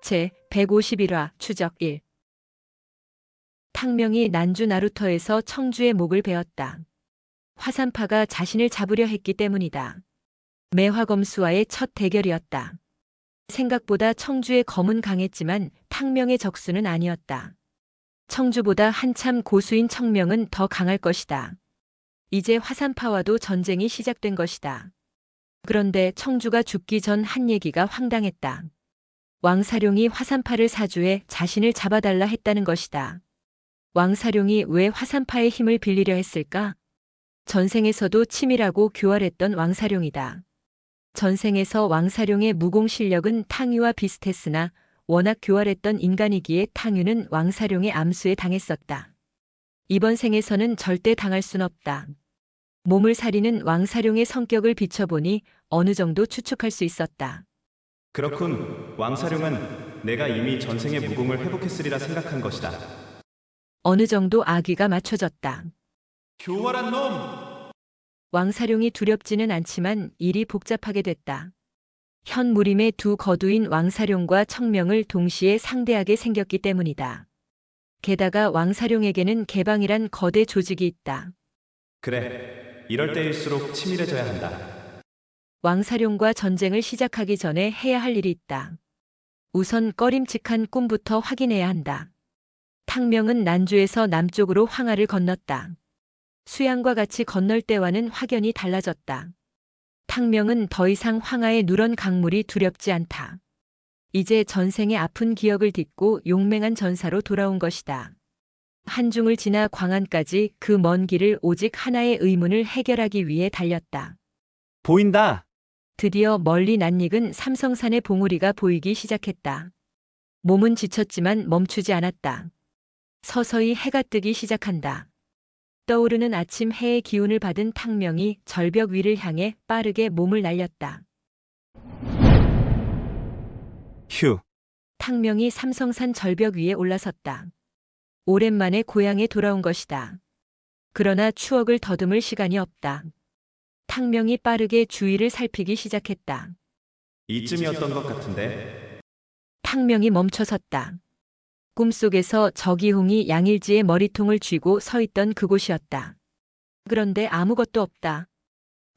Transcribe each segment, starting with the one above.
제 151화 추적 1. 탕명이 난주 나루터에서 청주의 목을 베었다. 화산파가 자신을 잡으려 했기 때문이다. 매화검수와의 첫 대결이었다. 생각보다 청주의 검은 강했지만 탕명의 적수는 아니었다. 청주보다 한참 고수인 청명은 더 강할 것이다. 이제 화산파와도 전쟁이 시작된 것이다. 그런데 청주가 죽기 전 한 얘기가 황당했다. 왕사룡이 화산파를 사주해 자신을 잡아달라 했다는 것이다. 왕사룡이 왜 화산파의 힘을 빌리려 했을까? 전생에서도 치밀하고 교활했던 왕사룡이다. 전생에서 왕사룡의 무공 실력은 탕유와 비슷했으나 워낙 교활했던 인간이기에 탕유는 왕사룡의 암수에 당했었다. 이번 생에서는 절대 당할 순 없다. 몸을 사리는 왕사룡의 성격을 비춰보니 어느 정도 추측할 수 있었다. 그렇군. 왕사룡은 내가 이미 전생의 무공을 회복했으리라 생각한 것이다. 어느 정도 아귀가 맞춰졌다. 교활한 놈! 왕사룡이 두렵지는 않지만 일이 복잡하게 됐다. 현무림의 두 거두인 왕사룡과 청명을 동시에 상대하게 생겼기 때문이다. 게다가 왕사룡에게는 개방이란 거대 조직이 있다. 그래, 이럴 때일수록 치밀해져야 한다. 왕사룡과 전쟁을 시작하기 전에 해야 할 일이 있다. 우선 꺼림칙한 꿈부터 확인해야 한다. 탕명은 난주에서 남쪽으로 황하를 건넜다. 수양과 같이 건널 때와는 확연히 달라졌다. 탕명은 더 이상 황하의 누런 강물이 두렵지 않다. 이제 전생의 아픈 기억을 딛고 용맹한 전사로 돌아온 것이다. 한중을 지나 광안까지 그 먼 길을 오직 하나의 의문을 해결하기 위해 달렸다. 보인다! 드디어 멀리 낯익은 삼성산의 봉우리가 보이기 시작했다. 몸은 지쳤지만 멈추지 않았다. 서서히 해가 뜨기 시작한다. 떠오르는 아침 해의 기운을 받은 탕명이 절벽 위를 향해 빠르게 몸을 날렸다. 휴, 탕명이 삼성산 절벽 위에 올라섰다. 오랜만에 고향에 돌아온 것이다. 그러나 추억을 더듬을 시간이 없다. 탕명이 빠르게 주위를 살피기 시작했다. 이쯤이었던 것 같은데. 탕명이 멈춰섰다. 꿈속에서 저기홍이 양일지의 머리통을 쥐고 서 있던 그곳이었다. 그런데 아무것도 없다.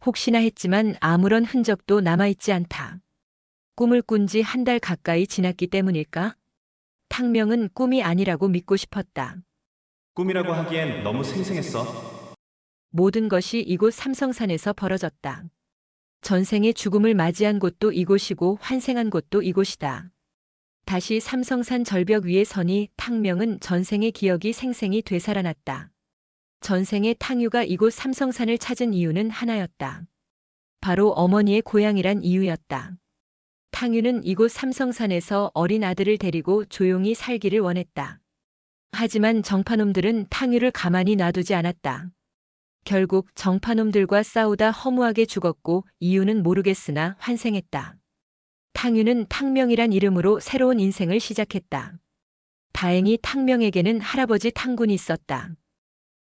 혹시나 했지만 아무런 흔적도 남아있지 않다. 꿈을 꾼 지 한 달 가까이 지났기 때문일까? 탕명은 꿈이 아니라고 믿고 싶었다. 꿈이라고 하기엔 너무 생생했어. 모든 것이 이곳 삼성산에서 벌어졌다. 전생의 죽음을 맞이한 곳도 이곳이고 환생한 곳도 이곳이다. 다시 삼성산 절벽 위에 서니 탕명은 전생의 기억이 생생히 되살아났다. 전생의 탕유가 이곳 삼성산을 찾은 이유는 하나였다. 바로 어머니의 고향이란 이유였다. 탕유는 이곳 삼성산에서 어린 아들을 데리고 조용히 살기를 원했다. 하지만 정파놈들은 탕유를 가만히 놔두지 않았다. 결국 정파놈들과 싸우다 허무하게 죽었고 이유는 모르겠으나 환생했다. 탕유는 탕명이란 이름으로 새로운 인생을 시작했다. 다행히 탕명에게는 할아버지 탕군이 있었다.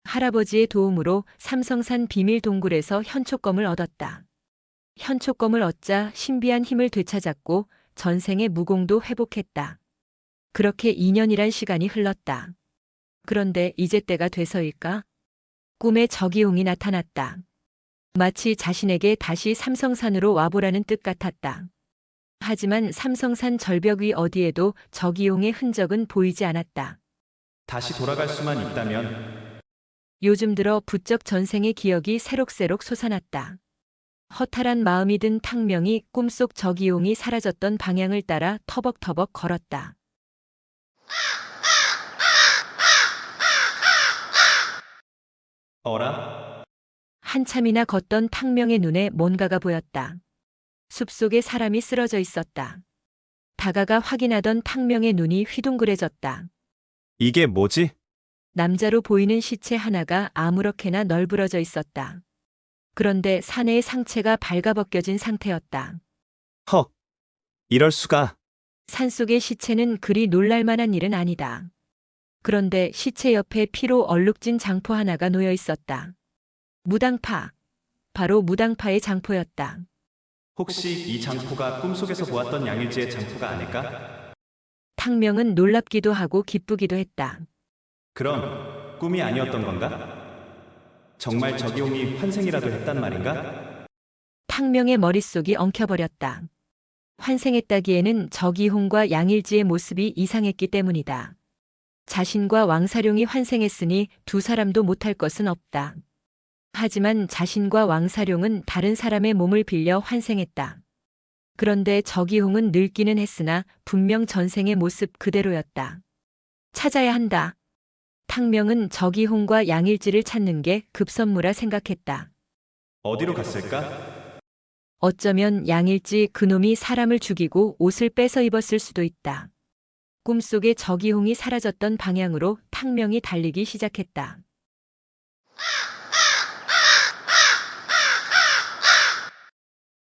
할아버지의 도움으로 삼성산 비밀 동굴에서 현촉검을 얻었다. 현촉검을 얻자 신비한 힘을 되찾았고 전생의 무공도 회복했다. 그렇게 2년이란 시간이 흘렀다. 그런데 이제 때가 돼서일까? 꿈에 저기용이 나타났다. 마치 자신에게 다시 삼성산으로 와보라는 뜻 같았다. 하지만 삼성산 절벽 위 어디에도 저기용의 흔적은 보이지 않았다. 다시 돌아갈 수만 있다면. 요즘 들어 부쩍 전생의 기억이 새록새록 솟아났다. 허탈한 마음이 든 탕명이 꿈속 저기용이 사라졌던 방향을 따라 터벅터벅 걸었다. 어라? 한참이나 걷던 탕명의 눈에 뭔가가 보였다. 숲속에 사람이 쓰러져 있었다. 다가가 확인하던 탕명의 눈이 휘둥그레졌다. 이게 뭐지? 남자로 보이는 시체 하나가 아무렇게나 널브러져 있었다. 그런데 사내의 상체가 발가벗겨진 상태였다. 헉, 이럴 수가. 산속의 시체는 그리 놀랄만한 일은 아니다. 그런데 시체 옆에 피로 얼룩진 장포 하나가 놓여 있었다. 무당파. 바로 무당파의 장포였다. 혹시 이 장포가 꿈속에서 보았던 양일지의 장포가 아닐까? 탕명은 놀랍기도 하고 기쁘기도 했다. 그럼 꿈이 아니었던 건가? 정말 저기홍이 환생이라도 했단 말인가? 탕명의 머릿속이 엉켜버렸다. 환생했다기에는 저기홍과 양일지의 모습이 이상했기 때문이다. 자신과 왕사룡이 환생했으니 두 사람도 못할 것은 없다. 하지만 자신과 왕사룡은 다른 사람의 몸을 빌려 환생했다. 그런데 저기홍은 늙기는 했으나 분명 전생의 모습 그대로였다. 찾아야 한다. 탕명은 저기홍과 양일지를 찾는 게 급선무라 생각했다. 어디로 갔을까? 어쩌면 양일지 그놈이 사람을 죽이고 옷을 뺏어 입었을 수도 있다. 꿈속에 저기홍이 사라졌던 방향으로 탕명이 달리기 시작했다.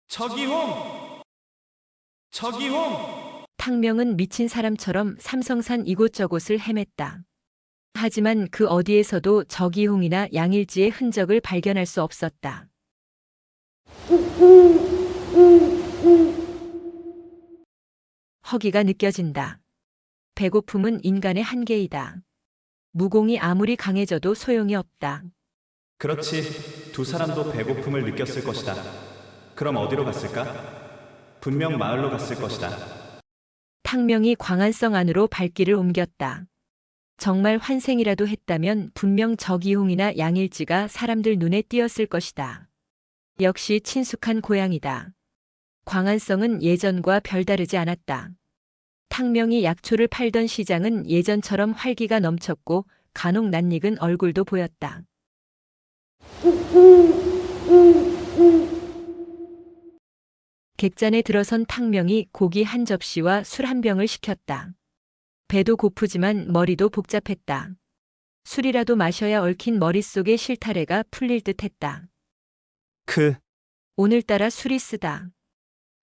저기홍! 저기홍! 탕명은 미친 사람처럼 삼성산 이곳저곳을 헤맸다. 하지만 그 어디에서도 저기홍이나 양일지의 흔적을 발견할 수 없었다. 허기가 느껴진다. 배고픔은 인간의 한계이다. 무공이 아무리 강해져도 소용이 없다. 그렇지. 두 사람도 배고픔을 느꼈을 것이다. 그럼 어디로 갔을까? 분명 마을로 갔을 것이다. 탕명이 광안성 안으로 발길을 옮겼다. 정말 환생이라도 했다면 분명 저기홍이나 양일지가 사람들 눈에 띄었을 것이다. 역시 친숙한 고향이다. 광안성은 예전과 별다르지 않았다. 탕명이 약초를 팔던 시장은 예전처럼 활기가 넘쳤고 간혹 낯익은 얼굴도 보였다. 객잔에 들어선 탕명이 고기 한 접시와 술 한 병을 시켰다. 배도 고프지만 머리도 복잡했다. 술이라도 마셔야 얽힌 머릿속의 실타래가 풀릴 듯했다. 오늘따라 술이 쓰다.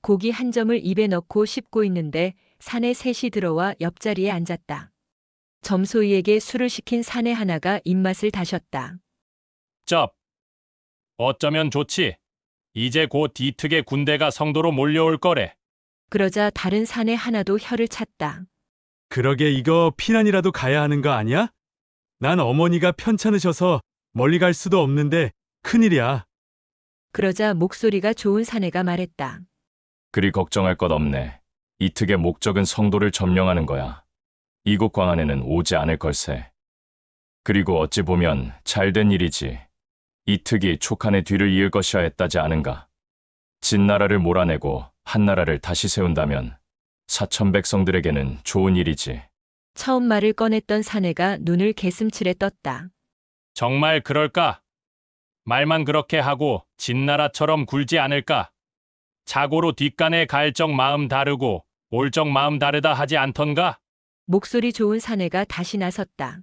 고기 한 점을 입에 넣고 씹고 있는데 사내 셋이 들어와 옆자리에 앉았다. 점소이에게 술을 시킨 사내 하나가 입맛을 다셨다. 쩝. 어쩌면 좋지. 이제 곧 이특의 군대가 성도로 몰려올 거래. 그러자 다른 사내 하나도 혀를 찼다. 그러게 이거 피난이라도 가야 하는 거 아니야? 난 어머니가 편찮으셔서 멀리 갈 수도 없는데 큰일이야. 그러자 목소리가 좋은 사내가 말했다. 그리 걱정할 것 없네. 이특의 목적은 성도를 점령하는 거야. 이곳 광안에는 오지 않을 걸세. 그리고 어찌 보면 잘된 일이지. 이특이 촉한의 뒤를 이을 것이야 했다지 않은가. 진나라를 몰아내고 한나라를 다시 세운다면 사천 백성들에게는 좋은 일이지. 처음 말을 꺼냈던 사내가 눈을 개슴츠레 떴다. 정말 그럴까? 말만 그렇게 하고 진나라처럼 굴지 않을까? 자고로 뒷간에 갈 적 마음 다르고 올 적 마음 다르다 하지 않던가? 목소리 좋은 사내가 다시 나섰다.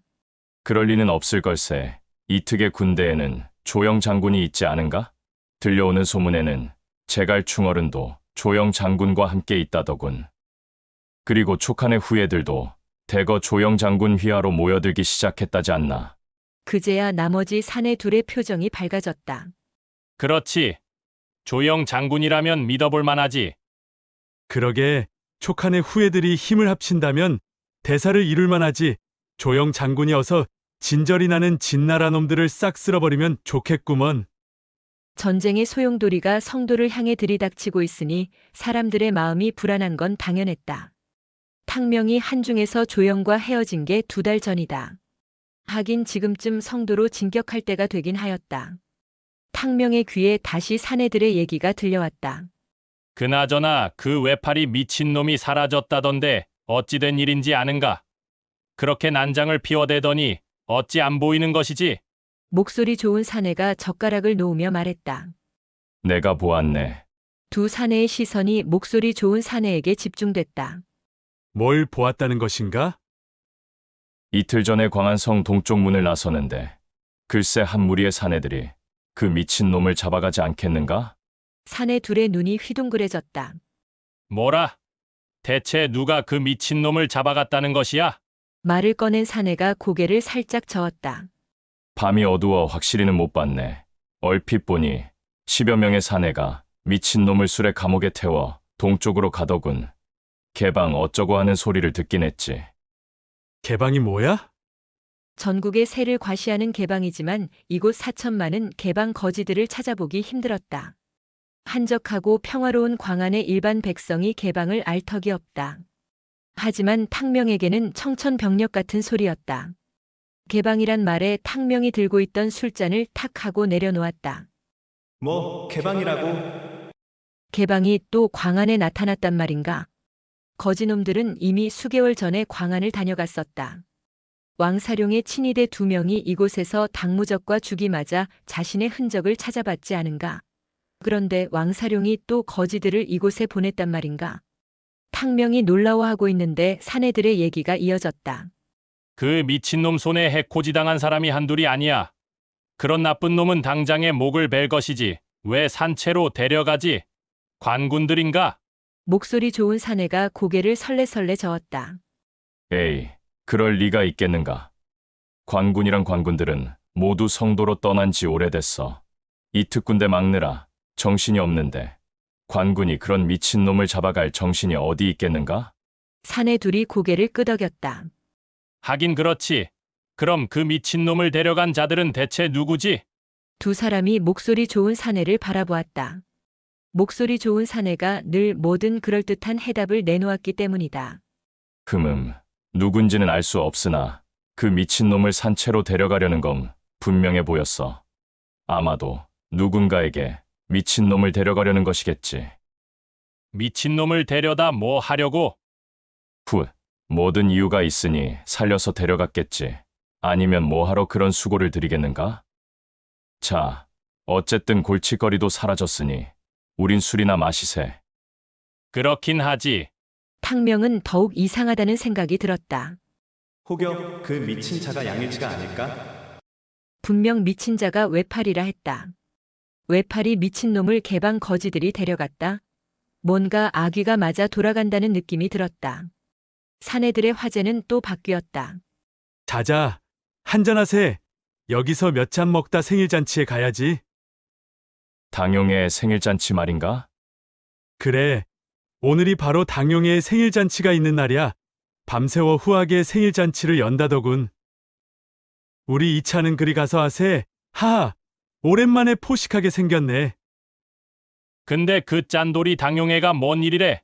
그럴 리는 없을 걸세. 이특의 군대에는 조영 장군이 있지 않은가? 들려오는 소문에는 제갈충어른도 조영 장군과 함께 있다더군. 그리고 촉한의 후예들도 대거 조영 장군 휘하로 모여들기 시작했다지 않나. 그제야 나머지 사내 둘의 표정이 밝아졌다. 그렇지. 조영 장군이라면 믿어볼 만하지. 그러게 촉한의 후예들이 힘을 합친다면 대사를 이룰 만하지. 조영 장군이 어서 진절이 나는 진나라 놈들을 싹 쓸어버리면 좋겠구먼. 전쟁의 소용돌이가 성도를 향해 들이닥치고 있으니 사람들의 마음이 불안한 건 당연했다. 탕명이 한중에서 조영과 헤어진 게 2달 전이다. 하긴 지금쯤 성도로 진격할 때가 되긴 하였다. 탕명의 귀에 다시 사내들의 얘기가 들려왔다. 그나저나 그 외팔이 미친놈이 사라졌다던데 어찌 된 일인지 아는가? 그렇게 난장을 피워대더니 어찌 안 보이는 것이지? 목소리 좋은 사내가 젓가락을 놓으며 말했다. 내가 보았네. 두 사내의 시선이 목소리 좋은 사내에게 집중됐다. 뭘 보았다는 것인가? 이틀 전에 광안성 동쪽 문을 나서는데 글쎄 한 무리의 사내들이 그 미친놈을 잡아가지 않겠는가? 사내 둘의 눈이 휘둥그레졌다. 뭐라? 대체 누가 그 미친놈을 잡아갔다는 것이야? 말을 꺼낸 사내가 고개를 살짝 저었다. 밤이 어두워 확실히는 못 봤네. 얼핏 보니 10여 명의 사내가 미친놈을 술에 감옥에 태워 동쪽으로 가더군. 개방 어쩌고 하는 소리를 듣긴 했지. 개방이 뭐야? 전국의 새를 과시하는 개방이지만 이곳 사천만은 개방 거지들을 찾아보기 힘들었다. 한적하고 평화로운 광안의 일반 백성이 개방을 알 턱이 없다. 하지만 탕명에게는 청천벽력 같은 소리였다. 개방이란 말에 탕명이 들고 있던 술잔을 탁 하고 내려놓았다. 뭐 개방이라고? 개방이 또 광안에 나타났단 말인가? 거지놈들은 이미 수개월 전에 광안을 다녀갔었다. 왕사룡의 친위대 2명이 이곳에서 당무적과 죽이 맞아 자신의 흔적을 찾아봤지 않은가? 그런데 왕사룡이 또 거지들을 이곳에 보냈단 말인가? 탕명이 놀라워하고 있는데 사내들의 얘기가 이어졌다. 그 미친놈 손에 해코지당한 사람이 한둘이 아니야. 그런 나쁜 놈은 당장에 목을 벨 것이지. 왜 산채로 데려가지? 관군들인가? 목소리 좋은 사내가 고개를 설레설레 저었다. 에이, 그럴 리가 있겠는가. 관군이란 관군들은 모두 성도로 떠난 지 오래됐어. 이 특군대 막느라 정신이 없는데 관군이 그런 미친놈을 잡아갈 정신이 어디 있겠는가? 사내 둘이 고개를 끄덕였다. 하긴 그렇지. 그럼 그 미친놈을 데려간 자들은 대체 누구지? 두 사람이 목소리 좋은 사내를 바라보았다. 목소리 좋은 사내가 늘 뭐든 그럴듯한 해답을 내놓았기 때문이다. 누군지는 알 수 없으나 그 미친놈을 산채로 데려가려는 건 분명해 보였어. 아마도 누군가에게 미친놈을 데려가려는 것이겠지. 미친놈을 데려다 뭐 하려고? 모든 이유가 있으니 살려서 데려갔겠지. 아니면 뭐하러 그런 수고를 드리겠는가? 자, 어쨌든 골칫거리도 사라졌으니 우린 술이나 마시세. 그렇긴 하지. 탕명은 더욱 이상하다는 생각이 들었다. 혹여 그 미친 자가 양일지가 아닐까? 분명 미친 자가 외팔이라 했다. 외팔이 미친놈을 개방 거지들이 데려갔다. 뭔가 아귀가 맞아 돌아간다는 느낌이 들었다. 사내들의 화제는 또 바뀌었다. 자자, 한잔하세. 여기서 몇 잔 먹다 생일잔치에 가야지. 당용의 생일잔치 말인가? 그래, 오늘이 바로 당용의 생일잔치가 있는 날이야. 밤새워 후하게 생일잔치를 연다더군. 우리 이차는 그리 가서 하세. 하하, 오랜만에 포식하게 생겼네. 근데 그 짠돌이 당용애가 뭔 일이래?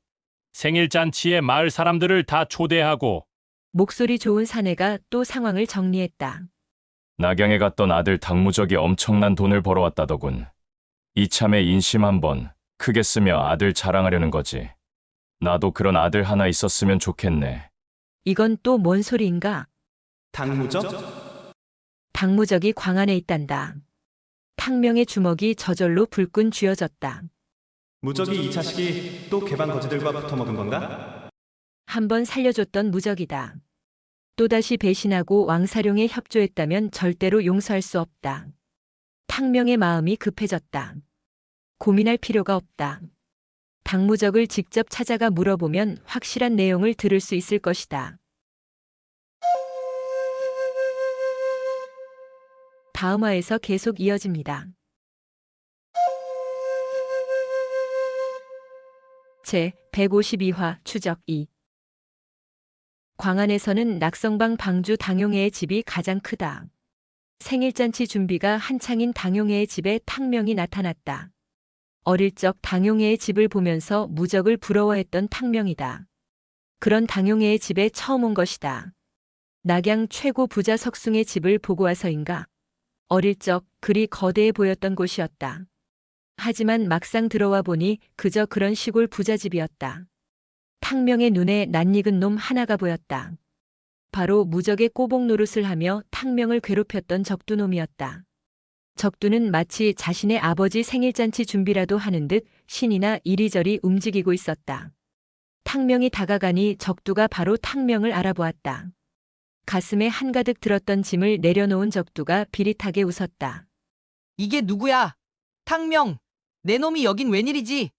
생일잔치에 마을 사람들을 다 초대하고. 목소리 좋은 사내가 또 상황을 정리했다. 낙양에 갔던 아들 당무적이 엄청난 돈을 벌어왔다더군. 이참에 인심 한번 크게 쓰며 아들 자랑하려는 거지. 나도 그런 아들 하나 있었으면 좋겠네. 이건 또 뭔 소리인가? 당무적? 당무적이 광안에 있단다. 탕명의 주먹이 저절로 불끈 쥐어졌다. 무적이 이 자식이 또 개방 거지들과 붙어먹은 건가? 한번 살려줬던 무적이다. 또다시 배신하고 왕사룡에 협조했다면 절대로 용서할 수 없다. 탕명의 마음이 급해졌다. 고민할 필요가 없다. 당무적을 직접 찾아가 물어보면 확실한 내용을 들을 수 있을 것이다. 다음 화에서 계속 이어집니다. 제 152화 추적 2. 광안에서는 낙성방 방주 당용애의 집이 가장 크다. 생일잔치 준비가 한창인 당용애의 집에 탕명이 나타났다. 어릴 적 당용애의 집을 보면서 무적을 부러워했던 탕명이다. 그런 당용애의 집에 처음 온 것이다. 낙양 최고 부자 석숭의 집을 보고 와서인가. 어릴 적 그리 거대해 보였던 곳이었다. 하지만 막상 들어와 보니 그저 그런 시골 부잣집이었다. 탕명의 눈에 낯익은 놈 하나가 보였다. 바로 무적의 꼬복 노릇을 하며 탕명을 괴롭혔던 적두놈이었다. 적두는 마치 자신의 아버지 생일잔치 준비라도 하는 듯 신이나 이리저리 움직이고 있었다. 탕명이 다가가니 적두가 바로 탕명을 알아보았다. 가슴에 한가득 들었던 짐을 내려놓은 적두가 비릿하게 웃었다. 이게 누구야? 탕명, 내 놈이 여긴 웬일이지?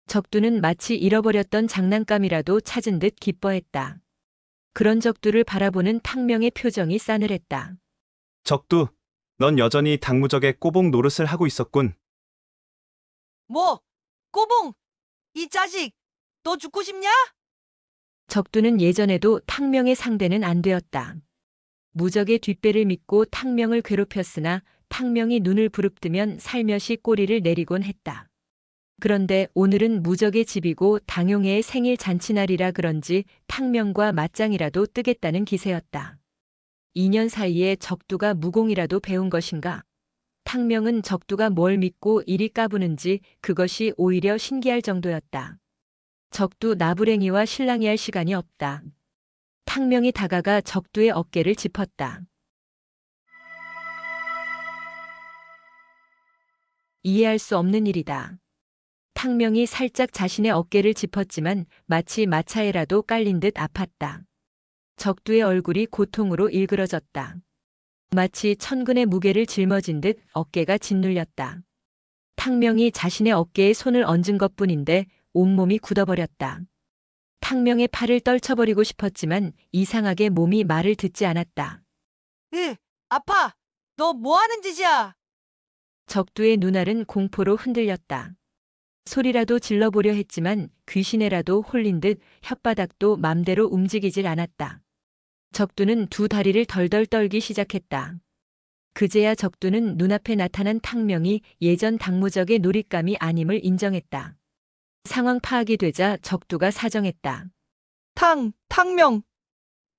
적두는 마치 잃어버렸던 장난감이라도 찾은 듯 기뻐했다. 그런 적두를 바라보는 탕명의 표정이 싸늘했다. 적두, 넌 여전히 당무적의 꼬복 노릇을 하고 있었군. 뭐? 꼬봉! 이 자식! 너 죽고 싶냐? 적두는 예전에도 탕명의 상대는 안 되었다. 무적의 뒷배를 믿고 탕명을 괴롭혔으나 탕명이 눈을 부릅뜨면 살며시 꼬리를 내리곤 했다. 그런데 오늘은 무적의 집이고 당용의 생일 잔치날이라 그런지 탕명과 맞짱이라도 뜨겠다는 기세였다. 2년 사이에 적두가 무공이라도 배운 것인가? 탕명은 적두가 뭘 믿고 이리 까부는지 그것이 오히려 신기할 정도였다. 적두 나부랭이와 실랑이 할 시간이 없다. 탕명이 다가가 적두의 어깨를 짚었다. 이해할 수 없는 일이다. 탕명이 살짝 자신의 어깨를 짚었지만 마치 마차에라도 깔린 듯 아팠다. 적두의 얼굴이 고통으로 일그러졌다. 마치 천근의 무게를 짊어진 듯 어깨가 짓눌렸다. 탕명이 자신의 어깨에 손을 얹은 것뿐인데 온몸이 굳어버렸다. 탕명의 팔을 떨쳐버리고 싶었지만 이상하게 몸이 말을 듣지 않았다. 아파! 너 뭐 하는 짓이야? 적두의 눈알은 공포로 흔들렸다. 소리라도 질러보려 했지만 귀신에라도 홀린 듯 혓바닥도 맘대로 움직이질 않았다. 적두는 두 다리를 덜덜 떨기 시작했다. 그제야 적두는 눈앞에 나타난 탕명이 예전 당무적의 놀잇감이 아님을 인정했다. 상황 파악이 되자 적두가 사정했다. 탕명.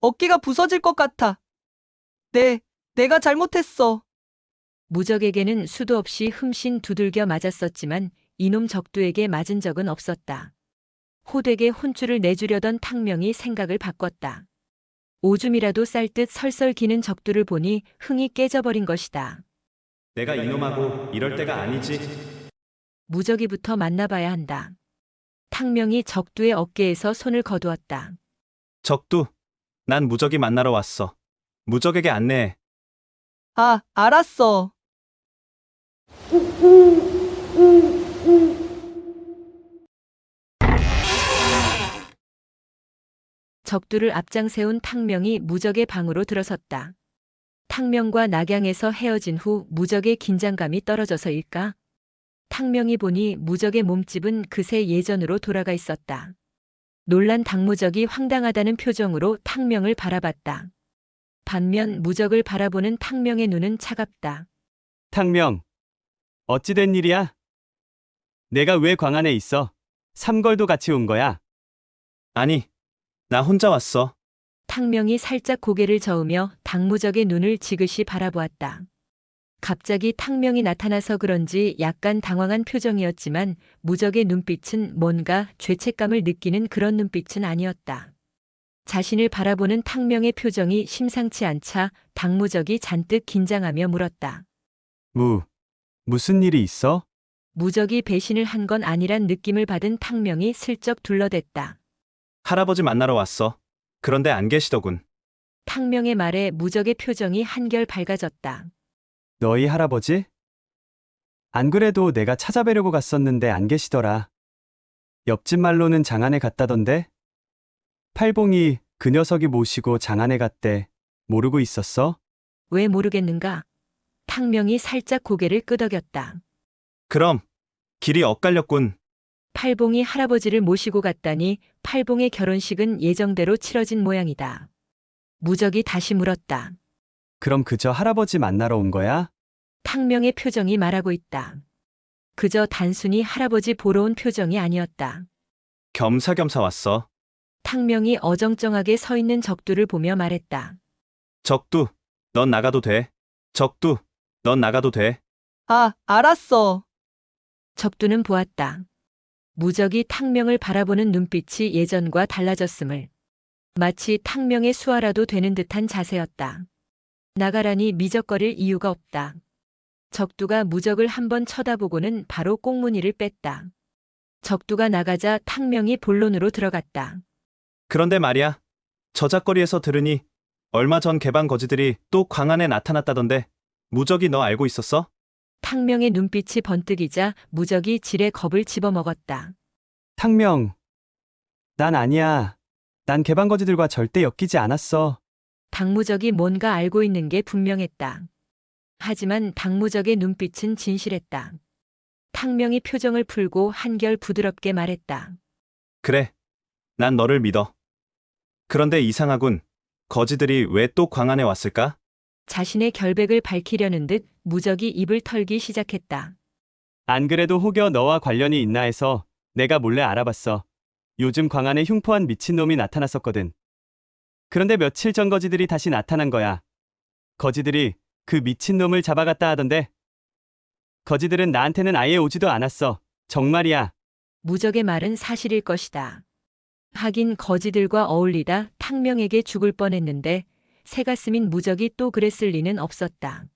어깨가 부서질 것 같아. 내가 잘못했어. 무적에게는 수도 없이 흠씬 두들겨 맞았었지만 이놈 적두에게 맞은 적은 없었다. 호되게 혼쭐을 내주려던 탕명이 생각을 바꿨다. 오줌이라도 쌀 듯 설설 기는 적두를 보니 흥이 깨져버린 것이다. 내가 이놈하고 이럴 때가 아니지. 무적이부터 만나봐야 한다. 탕명이 적두의 어깨에서 손을 거두었다. 적두, 난 무적이 만나러 왔어. 무적에게 안내해. 알았어. 적두를 앞장 세운 탕명이 무적의 방으로 들어섰다. 탕명과 낙양에서 헤어진 후 무적의 긴장감이 떨어져서일까? 탕명이 보니 무적의 몸집은 그새 예전으로 돌아가 있었다. 놀란 당무적이 황당하다는 표정으로 탕명을 바라봤다. 반면 무적을 바라보는 탕명의 눈은 차갑다. 탕명, 어찌된 일이야? 내가 왜 광안에 있어? 삼걸도 같이 온 거야? 아니, 나 혼자 왔어. 탕명이 살짝 고개를 저으며 당무적의 눈을 지그시 바라보았다. 갑자기 탕명이 나타나서 그런지 약간 당황한 표정이었지만 무적의 눈빛은 뭔가 죄책감을 느끼는 그런 눈빛은 아니었다. 자신을 바라보는 탕명의 표정이 심상치 않자 당무적이 잔뜩 긴장하며 물었다. 무슨 일이 있어? 무적이 배신을 한 건 아니란 느낌을 받은 탕명이 슬쩍 둘러댔다. 할아버지 만나러 왔어. 그런데 안 계시더군. 탕명의 말에 무적의 표정이 한결 밝아졌다. 너희 할아버지? 안 그래도 내가 찾아뵈려고 갔었는데 안 계시더라. 옆집 말로는 장안에 갔다던데? 팔봉이 그 녀석이 모시고 장안에 갔대. 모르고 있었어? 왜 모르겠는가? 탕명이 살짝 고개를 끄덕였다. 그럼 길이 엇갈렸군. 팔봉이 할아버지를 모시고 갔다니 팔봉의 결혼식은 예정대로 치러진 모양이다. 무적이 다시 물었다. 그럼 그저 할아버지 만나러 온 거야? 탕명의 표정이 말하고 있다. 그저 단순히 할아버지 보러 온 표정이 아니었다. 겸사겸사 왔어. 탕명이 어정쩡하게 서 있는 적두를 보며 말했다. 적두, 넌 나가도 돼. 적두, 넌 나가도 돼. 알았어. 적두는 보았다. 무적이 탕명을 바라보는 눈빛이 예전과 달라졌음을. 마치 탕명의 수하라도 되는 듯한 자세였다. 나가라니 미적거릴 이유가 없다. 적두가 무적을 한번 쳐다보고는 바로 꽁무니를 뺐다. 적두가 나가자 탕명이 본론으로 들어갔다. 그런데 말이야. 저작거리에서 들으니 얼마 전 개방 거지들이 또 광안에 나타났다던데. 무적이 너 알고 있었어? 탕명의 눈빛이 번뜩이자 무적이 지레 겁을 집어먹었다. 탕명, 난 아니야. 난 개방거지들과 절대 엮이지 않았어. 당무적이 뭔가 알고 있는 게 분명했다. 하지만 당무적의 눈빛은 진실했다. 탕명이 표정을 풀고 한결 부드럽게 말했다. 그래. 난 너를 믿어. 그런데 이상하군. 거지들이 왜 또 광안에 왔을까? 자신의 결백을 밝히려는 듯 무적이 입을 털기 시작했다. 안 그래도 혹여 너와 관련이 있나 해서 내가 몰래 알아봤어. 요즘 광안에 흉포한 미친놈이 나타났었거든. 그런데 며칠 전 거지들이 다시 나타난 거야. 거지들이 그 미친놈을 잡아갔다 하던데. 거지들은 나한테는 아예 오지도 않았어. 정말이야. 무적의 말은 사실일 것이다. 하긴 거지들과 어울리다 탕명에게 죽을 뻔했는데 새가슴인 무적이 또 그랬을 리는 없었다.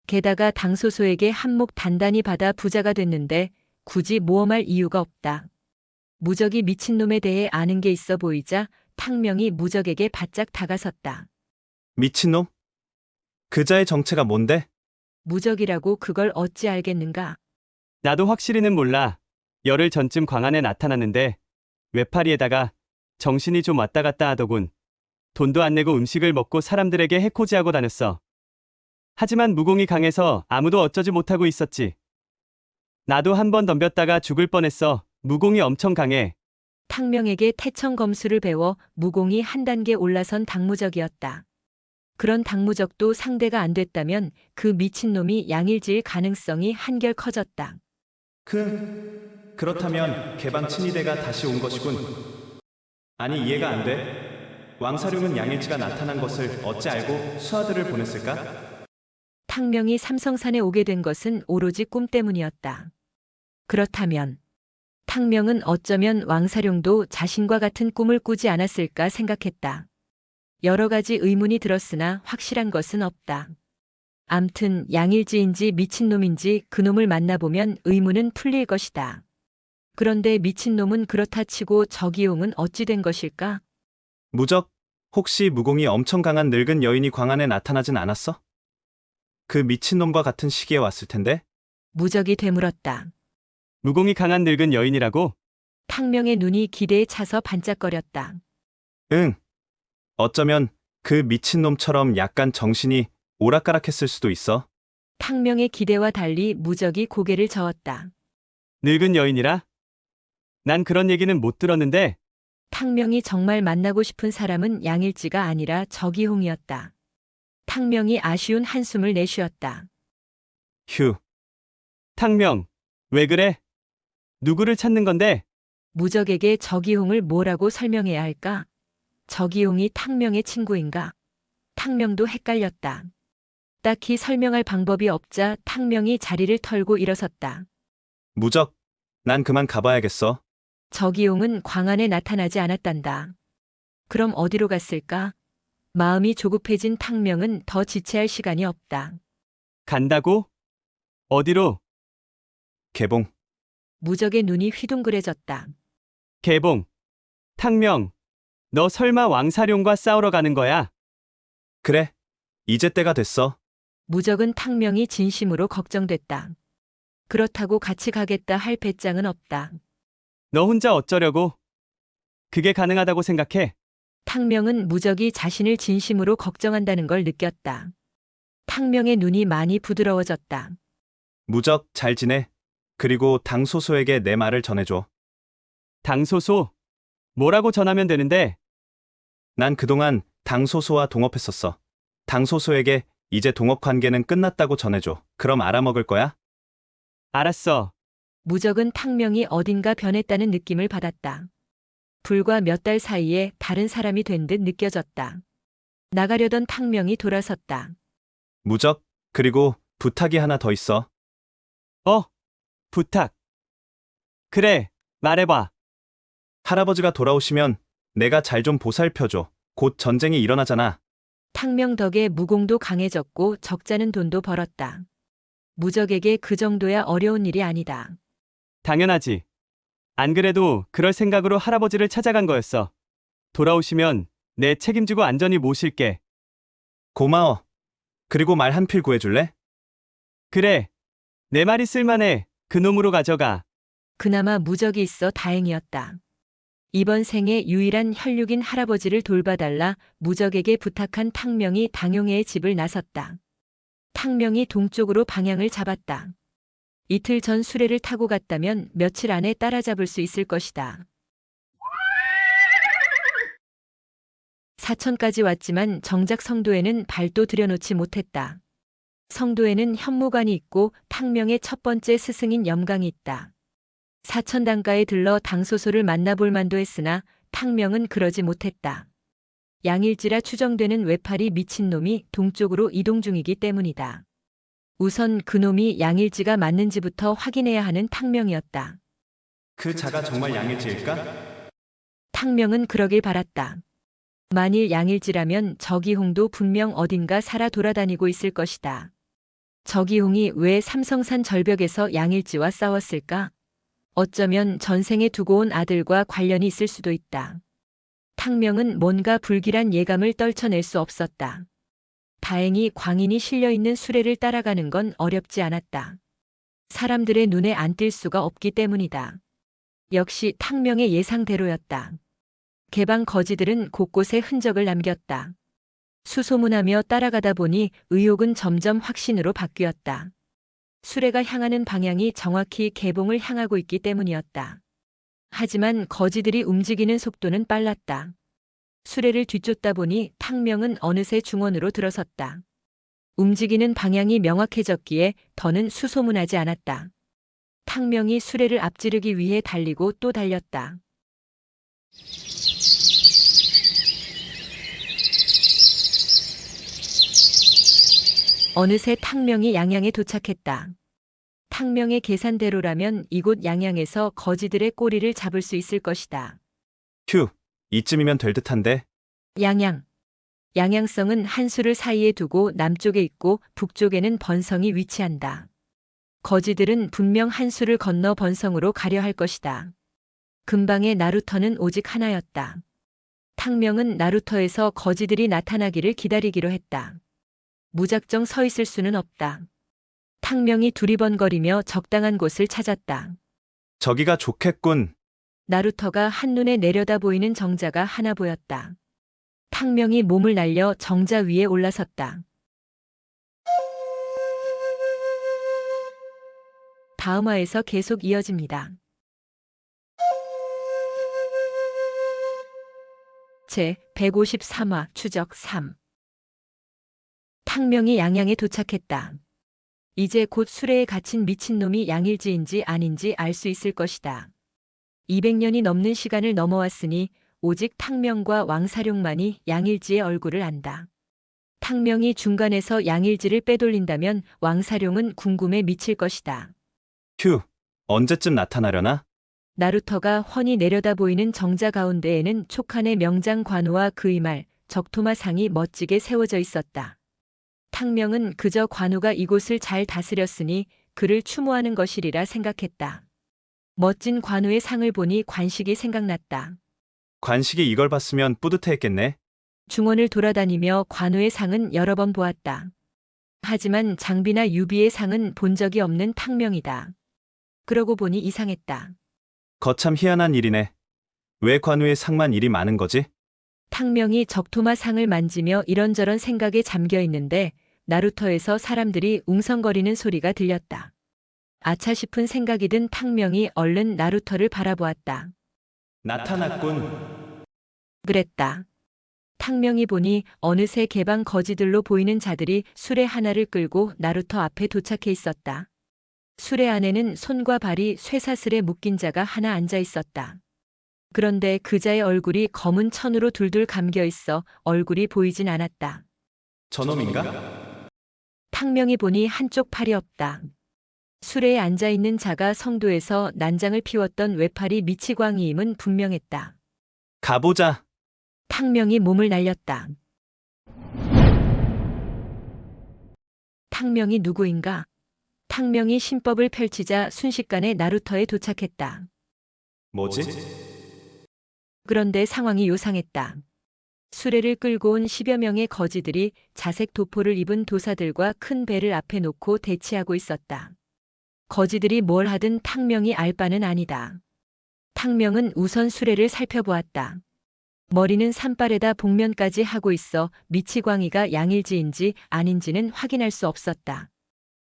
게다가 당소소에게 한몫 단단히 받아 부자가 됐는데 굳이 모험할 이유가 없다. 무적이 미친놈에 대해 아는 게 있어 보이자 탕명이 무적에게 바짝 다가섰다. 미친놈? 그자의 정체가 뭔데? 무적이라고 그걸 어찌 알겠는가? 나도 확실히는 몰라. 열흘 전쯤 광안에 나타났는데 외파리에다가 정신이 좀 왔다 갔다 하더군. 돈도 안 내고 음식을 먹고 사람들에게 해코지하고 다녔어. 하지만 무공이 강해서 아무도 어쩌지 못하고 있었지. 나도 한 번 덤볐다가 죽을 뻔했어. 무공이 엄청 강해. 탕명에게 태청 검수를 배워 무공이 한 단계 올라선 당무적이었다. 그런 당무적도 상대가 안 됐다면 그 미친놈이 양일지일 가능성이 한결 커졌다. 그렇다면 개방 친위대가 다시 온 것이군. 아니, 이해가 안 돼. 왕사룡은 양일지가 나타난 것을 어찌 알고 수하들을 보냈을까? 탕명이 삼성산에 오게 된 것은 오로지 꿈 때문이었다. 그렇다면 탕명은 어쩌면 왕사룡도 자신과 같은 꿈을 꾸지 않았을까 생각했다. 여러 가지 의문이 들었으나 확실한 것은 없다. 암튼 양일지인지 미친놈인지 그놈을 만나보면 의문은 풀릴 것이다. 그런데 미친놈은 그렇다 치고 저기용은 어찌 된 것일까? 무적, 혹시 무공이 엄청 강한 늙은 여인이 광안에 나타나진 않았어? 그 미친놈과 같은 시기에 왔을 텐데? 무적이 되물었다. 무공이 강한 늙은 여인이라고? 탕명의 눈이 기대에 차서 반짝거렸다. 응. 어쩌면 그 미친놈처럼 약간 정신이 오락가락했을 수도 있어. 탕명의 기대와 달리 무적이 고개를 저었다. 늙은 여인이라? 난 그런 얘기는 못 들었는데. 탕명이 정말 만나고 싶은 사람은 양일지가 아니라 저기홍이었다. 탕명이 아쉬운 한숨을 내쉬었다. 휴. 탕명, 왜 그래? 누구를 찾는 건데? 무적에게 저기홍을 뭐라고 설명해야 할까? 저기홍이 탕명의 친구인가? 탕명도 헷갈렸다. 딱히 설명할 방법이 없자 탕명이 자리를 털고 일어섰다. 무적, 난 그만 가봐야겠어. 저기용은 광안에 나타나지 않았단다. 그럼 어디로 갔을까? 마음이 조급해진 탕명은 더 지체할 시간이 없다. 간다고? 어디로? 개봉. 무적의 눈이 휘둥그레졌다. 개봉. 탕명, 너 설마 왕사룡과 싸우러 가는 거야? 그래. 이제 때가 됐어. 무적은 탕명이 진심으로 걱정됐다. 그렇다고 같이 가겠다 할 배짱은 없다. 너 혼자 어쩌려고? 그게 가능하다고 생각해? 탕명은 무적이 자신을 진심으로 걱정한다는 걸 느꼈다. 탕명의 눈이 많이 부드러워졌다. 무적, 잘 지내. 그리고 당소소에게 내 말을 전해줘. 당소소? 뭐라고 전하면 되는데? 난 그동안 당소소와 동업했었어. 당소소에게 이제 동업 관계는 끝났다고 전해줘. 그럼 알아먹을 거야? 알았어. 무적은 탕명이 어딘가 변했다는 느낌을 받았다. 불과 몇 달 사이에 다른 사람이 된 듯 느껴졌다. 나가려던 탕명이 돌아섰다. 무적, 그리고 부탁이 하나 더 있어. 부탁. 그래, 말해봐. 할아버지가 돌아오시면 내가 잘 좀 보살펴줘. 곧 전쟁이 일어나잖아. 탕명 덕에 무공도 강해졌고 적자는 돈도 벌었다. 무적에게 그 정도야 어려운 일이 아니다. 당연하지. 안 그래도 그럴 생각으로 할아버지를 찾아간 거였어. 돌아오시면 내 책임지고 안전히 모실게. 고마워. 그리고 말 한 필 구해줄래? 그래. 내 말이 쓸만해. 그놈으로 가져가. 그나마 무적이 있어 다행이었다. 이번 생에 유일한 혈육인 할아버지를 돌봐달라 무적에게 부탁한 탕명이 당용의 집을 나섰다. 탕명이 동쪽으로 방향을 잡았다. 이틀 전 수레를 타고 갔다면 며칠 안에 따라잡을 수 있을 것이다. 사천까지 왔지만 정작 성도에는 발도 들여놓지 못했다. 성도에는 현무관이 있고 탕명의 첫 번째 스승인 염강이 있다. 사천당가에 들러 당소소를 만나볼 만도 했으나 탕명은 그러지 못했다. 양일지라 추정되는 외팔이 미친놈이 동쪽으로 이동 중이기 때문이다. 우선 그놈이 양일지가 맞는지부터 확인해야 하는 탕명이었다. 그 자가 정말 양일지일까? 탕명은 그러길 바랐다. 만일 양일지라면 저기홍도 분명 어딘가 살아 돌아다니고 있을 것이다. 저기홍이 왜 삼성산 절벽에서 양일지와 싸웠을까? 어쩌면 전생에 두고 온 아들과 관련이 있을 수도 있다. 탕명은 뭔가 불길한 예감을 떨쳐낼 수 없었다. 다행히 광인이 실려있는 수레를 따라가는 건 어렵지 않았다. 사람들의 눈에 안 띌 수가 없기 때문이다. 역시 탕명의 예상대로였다. 개방 거지들은 곳곳에 흔적을 남겼다. 수소문하며 따라가다 보니 의혹은 점점 확신으로 바뀌었다. 수레가 향하는 방향이 정확히 개봉을 향하고 있기 때문이었다. 하지만 거지들이 움직이는 속도는 빨랐다. 수레를 뒤쫓다 보니 탕명은 어느새 중원으로 들어섰다. 움직이는 방향이 명확해졌기에 더는 수소문하지 않았다. 탕명이 수레를 앞지르기 위해 달리고 또 달렸다. 어느새 탕명이 양양에 도착했다. 탕명의 계산대로라면 이곳 양양에서 거지들의 꼬리를 잡을 수 있을 것이다. 휴, 이쯤이면 될 듯한데. 양양. 양양성은 한수를 사이에 두고 남쪽에 있고 북쪽에는 번성이 위치한다. 거지들은 분명 한수를 건너 번성으로 가려 할 것이다. 근방의 나루터는 오직 하나였다. 탕명은 나루터에서 거지들이 나타나기를 기다리기로 했다. 무작정 서 있을 수는 없다. 탕명이 두리번거리며 적당한 곳을 찾았다. 저기가 좋겠군. 나루터가 한눈에 내려다 보이는 정자가 하나 보였다. 탕명이 몸을 날려 정자 위에 올라섰다. 다음 화에서 계속 이어집니다. 제 153화 추적 3. 탕명이 양양에 도착했다. 이제 곧 수레에 갇힌 미친놈이 양일지인지 아닌지 알 수 있을 것이다. 200년이 넘는 시간을 넘어왔으니 오직 탕명과 왕사룡만이 양일지의 얼굴을 안다. 탕명이 중간에서 양일지를 빼돌린다면 왕사룡은 궁금해 미칠 것이다. 휴, 언제쯤 나타나려나? 나루터가 훤히 내려다 보이는 정자 가운데에는 촉한의 명장 관우와 그의 말, 적토마상이 멋지게 세워져 있었다. 탕명은 그저 관우가 이곳을 잘 다스렸으니 그를 추모하는 것이리라 생각했다. 멋진 관우의 상을 보니 관식이 생각났다. 관식이 이걸 봤으면 뿌듯해했겠네. 중원을 돌아다니며 관우의 상은 여러 번 보았다. 하지만 장비나 유비의 상은 본 적이 없는 탕명이다. 그러고 보니 이상했다. 거참 희한한 일이네. 왜 관우의 상만 일이 많은 거지? 탕명이 적토마 상을 만지며 이런저런 생각에 잠겨 있는데 나루터에서 사람들이 웅성거리는 소리가 들렸다. 아차 싶은 생각이 든 탕명이 얼른 나루터를 바라보았다. 나타났군. 그랬다. 탕명이 보니 어느새 개방 거지들로 보이는 자들이 수레 하나를 끌고 나루터 앞에 도착해 있었다. 수레 안에는 손과 발이 쇠사슬에 묶인 자가 하나 앉아 있었다. 그런데 그자의 얼굴이 검은 천으로 둘둘 감겨 있어 얼굴이 보이진 않았다. 저놈인가? 탕명이 보니 한쪽 팔이 없다. 수레에 앉아 있는 자가 성도에서 난장을 피웠던 외팔이 미치광이임은 분명했다. 가보자. 탕명이 몸을 날렸다. 탕명이 누구인가? 탕명이 신법을 펼치자 순식간에 나루터에 도착했다. 뭐지? 그런데 상황이 요상했다. 수레를 끌고 온 10여 명의 거지들이 자색 도포를 입은 도사들과 큰 배를 앞에 놓고 대치하고 있었다. 거지들이 뭘 하든 탕명이 알 바는 아니다. 탕명은 우선 수레를 살펴보았다. 머리는 산발에다 복면까지 하고 있어 미치광이가 양일지인지 아닌지는 확인할 수 없었다.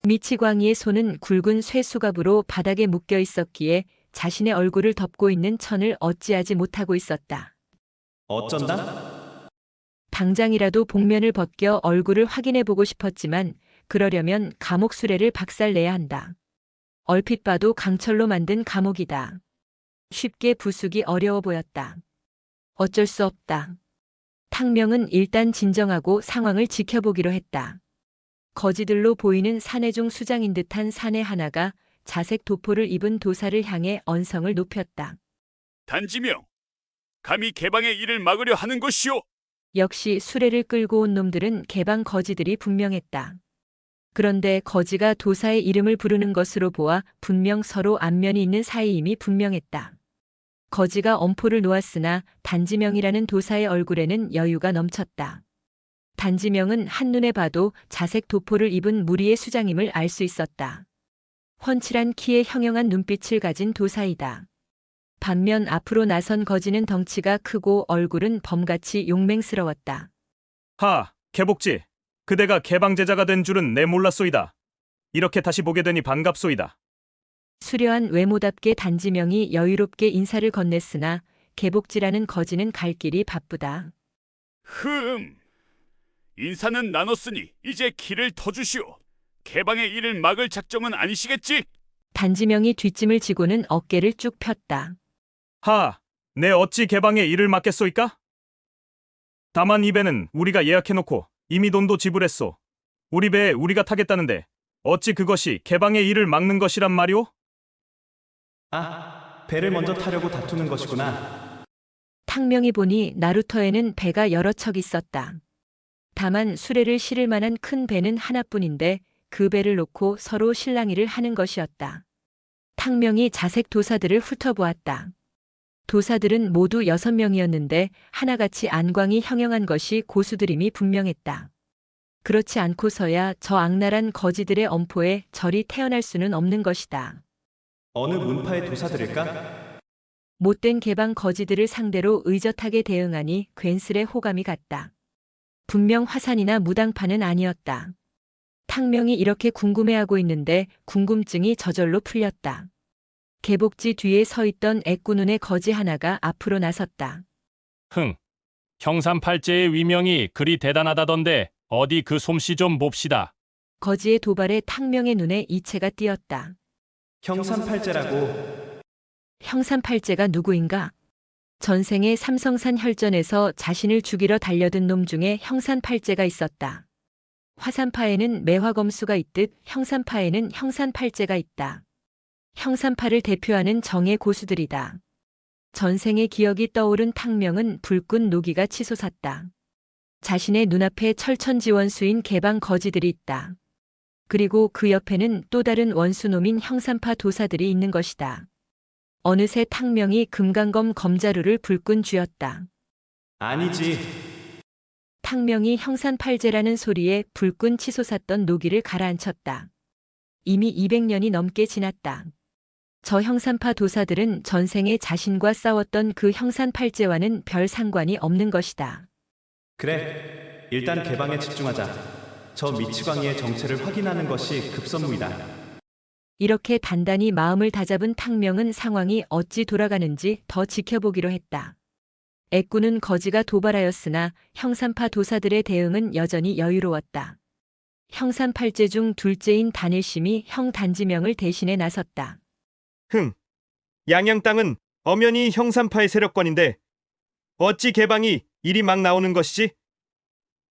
미치광이의 손은 굵은 쇠수갑으로 바닥에 묶여 있었기에 자신의 얼굴을 덮고 있는 천을 어찌하지 못하고 있었다. 어쩐다? 당장이라도 복면을 벗겨 얼굴을 확인해 보고 싶었지만 그러려면 감옥 수레를 박살내야 한다. 얼핏 봐도 강철로 만든 감옥이다. 쉽게 부수기 어려워 보였다. 어쩔 수 없다. 탕명은 일단 진정하고 상황을 지켜보기로 했다. 거지들로 보이는 사내 중 수장인 듯한 사내 하나가 자색 도포를 입은 도사를 향해 언성을 높였다. 단지명, 감히 개방의 일을 막으려 하는 것이오. 역시 수레를 끌고 온 놈들은 개방 거지들이 분명했다. 그런데 거지가 도사의 이름을 부르는 것으로 보아 분명 서로 안면이 있는 사이임이 분명했다. 거지가 엄포를 놓았으나 단지명이라는 도사의 얼굴에는 여유가 넘쳤다. 단지명은 한눈에 봐도 자색 도포를 입은 무리의 수장임을 알 수 있었다. 훤칠한 키에 형형한 눈빛을 가진 도사이다. 반면 앞으로 나선 거지는 덩치가 크고 얼굴은 범같이 용맹스러웠다. 하, 개복지. 그대가 개방제자가 된 줄은 내 몰랐소이다. 이렇게 다시 보게 되니 반갑소이다. 수려한 외모답게 단지명이 여유롭게 인사를 건넸으나 개복지라는 거지는 갈 길이 바쁘다. 인사는 나눴으니 이제 길을 터주시오. 개방의 일을 막을 작정은 아니시겠지? 단지명이 뒷짐을 지고는 어깨를 쭉 폈다. 하, 내 어찌 개방의 일을 막겠소이까? 다만 이 배는 우리가 예약해놓고 이미 돈도 지불했소. 우리 배에 우리가 타겠다는데 어찌 그것이 개방의 일을 막는 것이란 말이오? 아, 배를 먼저 타려고 다투는 것이구나. 탕명이 보니 나루터에는 배가 여러 척 있었다. 다만 수레를 실을 만한 큰 배는 하나뿐인데 그 배를 놓고 서로 실랑이를 하는 것이었다. 탕명이 자색 도사들을 훑어보았다. 도사들은 모두 6명이었는데 하나같이 안광이 형형한 것이 고수들임이 분명했다. 그렇지 않고서야 저 악랄한 거지들의 엄포에 절이 태어날 수는 없는 것이다. 어느 문파의 도사들일까? 못된 개방 거지들을 상대로 의젓하게 대응하니 괜스레 호감이 갔다. 분명 화산이나 무당파는 아니었다. 탕명이 이렇게 궁금해하고 있는데 궁금증이 저절로 풀렸다. 개복지 뒤에 서 있던 애꾸눈의 거지 하나가 앞으로 나섰다. 형산팔제의 위명이 그리 대단하다던데 어디 그 솜씨 좀 봅시다. 거지의 도발에 탕명의 눈에 이체가 띄었다. 형산팔제라고. 형산팔제가 누구인가? 전생에 삼성산 혈전에서 자신을 죽이러 달려든 놈 중에 형산팔제가 있었다. 화산파에는 매화검수가 있듯 형산파에는 형산팔제가 있다. 형산파를 대표하는 정예 고수들이다. 전생의 기억이 떠오른 탕명은 불끈 노기가 치솟았다. 자신의 눈앞에 철천지원수인 개방 거지들이 있다. 그리고 그 옆에는 또 다른 원수놈인 형산파 도사들이 있는 것이다. 어느새 탕명이 금강검 검자루를 불끈 쥐었다. 아니지. 탕명이 형산팔제라는 소리에 불끈 치솟았던 노기를 가라앉혔다. 이미 200년이 넘게 지났다. 저 형산파 도사들은 전생에 자신과 싸웠던 그 형산팔제와는 별 상관이 없는 것이다. 그래, 일단 개방에 집중하자. 저 미치광이의 정체를 확인하는 것이 급선무이다. 이렇게 단단히 마음을 다잡은 탕명은 상황이 어찌 돌아가는지 더 지켜보기로 했다. 애꾸는 거지가 도발하였으나 형산파 도사들의 대응은 여전히 여유로웠다. 형산팔제 중 둘째인 단일심이 형 단지명을 대신해 나섰다. 양양 땅은 엄연히 형산파의 세력권인데 어찌 개방이 일이 막 나오는 것이지?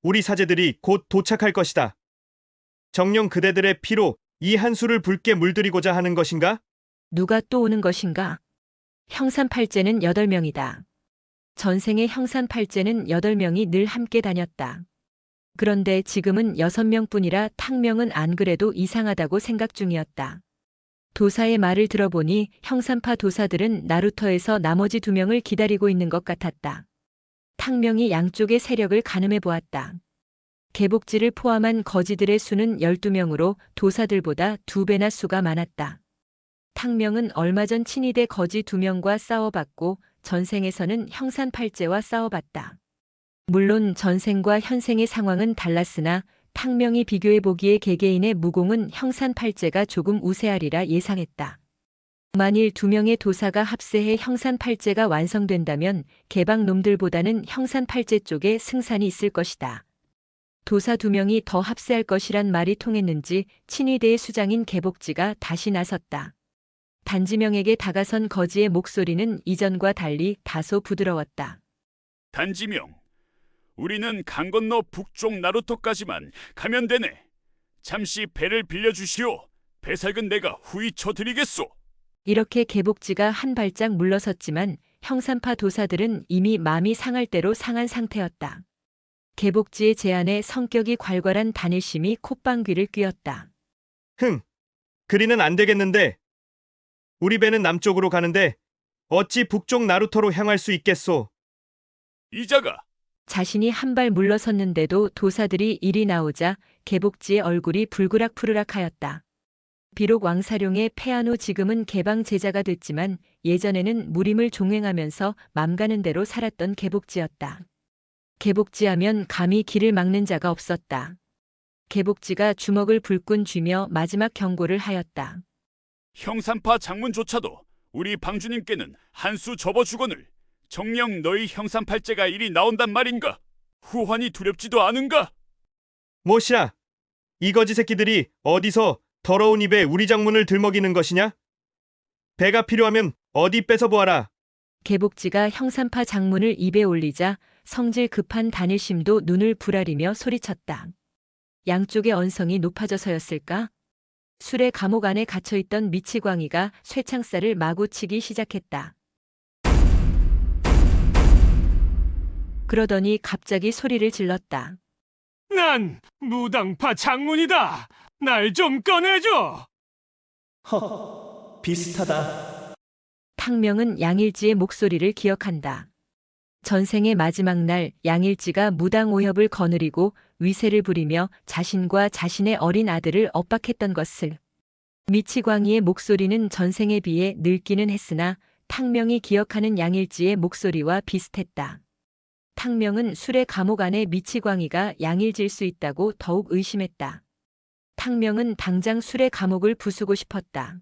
우리 사제들이 곧 도착할 것이다. 정녕 그대들의 피로 이 한수를 붉게 물들이고자 하는 것인가? 누가 또 오는 것인가? 형산팔제는 8명이다. 전생의 형산팔제는 8명이 늘 함께 다녔다. 그런데 지금은 6명뿐이라 탕명은 안 그래도 이상하다고 생각 중이었다. 도사의 말을 들어보니 형산파 도사들은 나루터에서 나머지 2명을 기다리고 있는 것 같았다. 탕명이 양쪽의 세력을 가늠해 보았다. 개복지를 포함한 거지들의 수는 12명으로 도사들보다 2배나 수가 많았다. 탕명은 얼마 전 친위대 거지 2명과 싸워봤고 전생에서는 형산팔제와 싸워봤다. 물론 전생과 현생의 상황은 달랐으나 탕명이 비교해보기에 개개인의 무공은 형산팔제가 조금 우세하리라 예상했다. 만일 2명의 도사가 합세해 형산팔제가 완성된다면 개방놈들보다는 형산팔제 쪽에 승산이 있을 것이다. 도사 2명이 더 합세할 것이란 말이 통했는지 친위대의 수장인 개복지가 다시 나섰다. 단지명에게 다가선 거지의 목소리는 이전과 달리 다소 부드러웠다. 단지명, 우리는 강 건너 북쪽 나루터까지만 가면 되네. 잠시 배를 빌려주시오. 배삭은 내가 후이 쳐드리겠소. 이렇게 개복지가 한 발짝 물러섰지만 형산파 도사들은 이미 마음이 상할 대로 상한 상태였다. 개복지의 제안에 성격이 괄괄한 단일심이 콧방귀를 뀌었다. 그리는 안 되겠는데. 우리 배는 남쪽으로 가는데 어찌 북쪽 나루터로 향할 수 있겠소? 이자가 자신이 한 발 물러섰는데도 도사들이 이리 나오자 개복지의 얼굴이 불그락푸르락하였다. 비록 왕사룡의 패한 후 지금은 개방 제자가 됐지만 예전에는 무림을 종행하면서 맘 가는 대로 살았던 개복지였다. 개복지하면 감히 길을 막는 자가 없었다. 개복지가 주먹을 불끈 쥐며 마지막 경고를 하였다. 형산파 장문조차도 우리 방주님께는 한 수 접어주거늘 정녕 너희 형산팔제가 이리 나온단 말인가? 후환이 두렵지도 않은가? 뭐시야? 이 거지 새끼들이 어디서 더러운 입에 우리 장문을 들먹이는 것이냐? 배가 필요하면 어디 뺏어 보아라. 개복지가 형산파 장문을 입에 올리자 성질 급한 단일심도 눈을 부라리며 소리쳤다. 양쪽의 언성이 높아져서였을까? 술의 감옥 안에 갇혀있던 미치광이가 쇠창살을 마구 치기 시작했다. 그러더니 갑자기 소리를 질렀다. 난 무당파 장문이다. 날 좀 꺼내줘. 비슷하다. 탕명은 양일지의 목소리를 기억한다. 전생의 마지막 날 양일지가 무당 오협을 거느리고 위세를 부리며 자신과 자신의 어린 아들을 엇박했던 것을. 미치광이의 목소리는 전생에 비해 늙기는 했으나 탕명이 기억하는 양일지의 목소리와 비슷했다. 탕명은 술의 감옥 안에 미치광이가 양일지일 수 있다고 더욱 의심했다. 탕명은 당장 술의 감옥을 부수고 싶었다.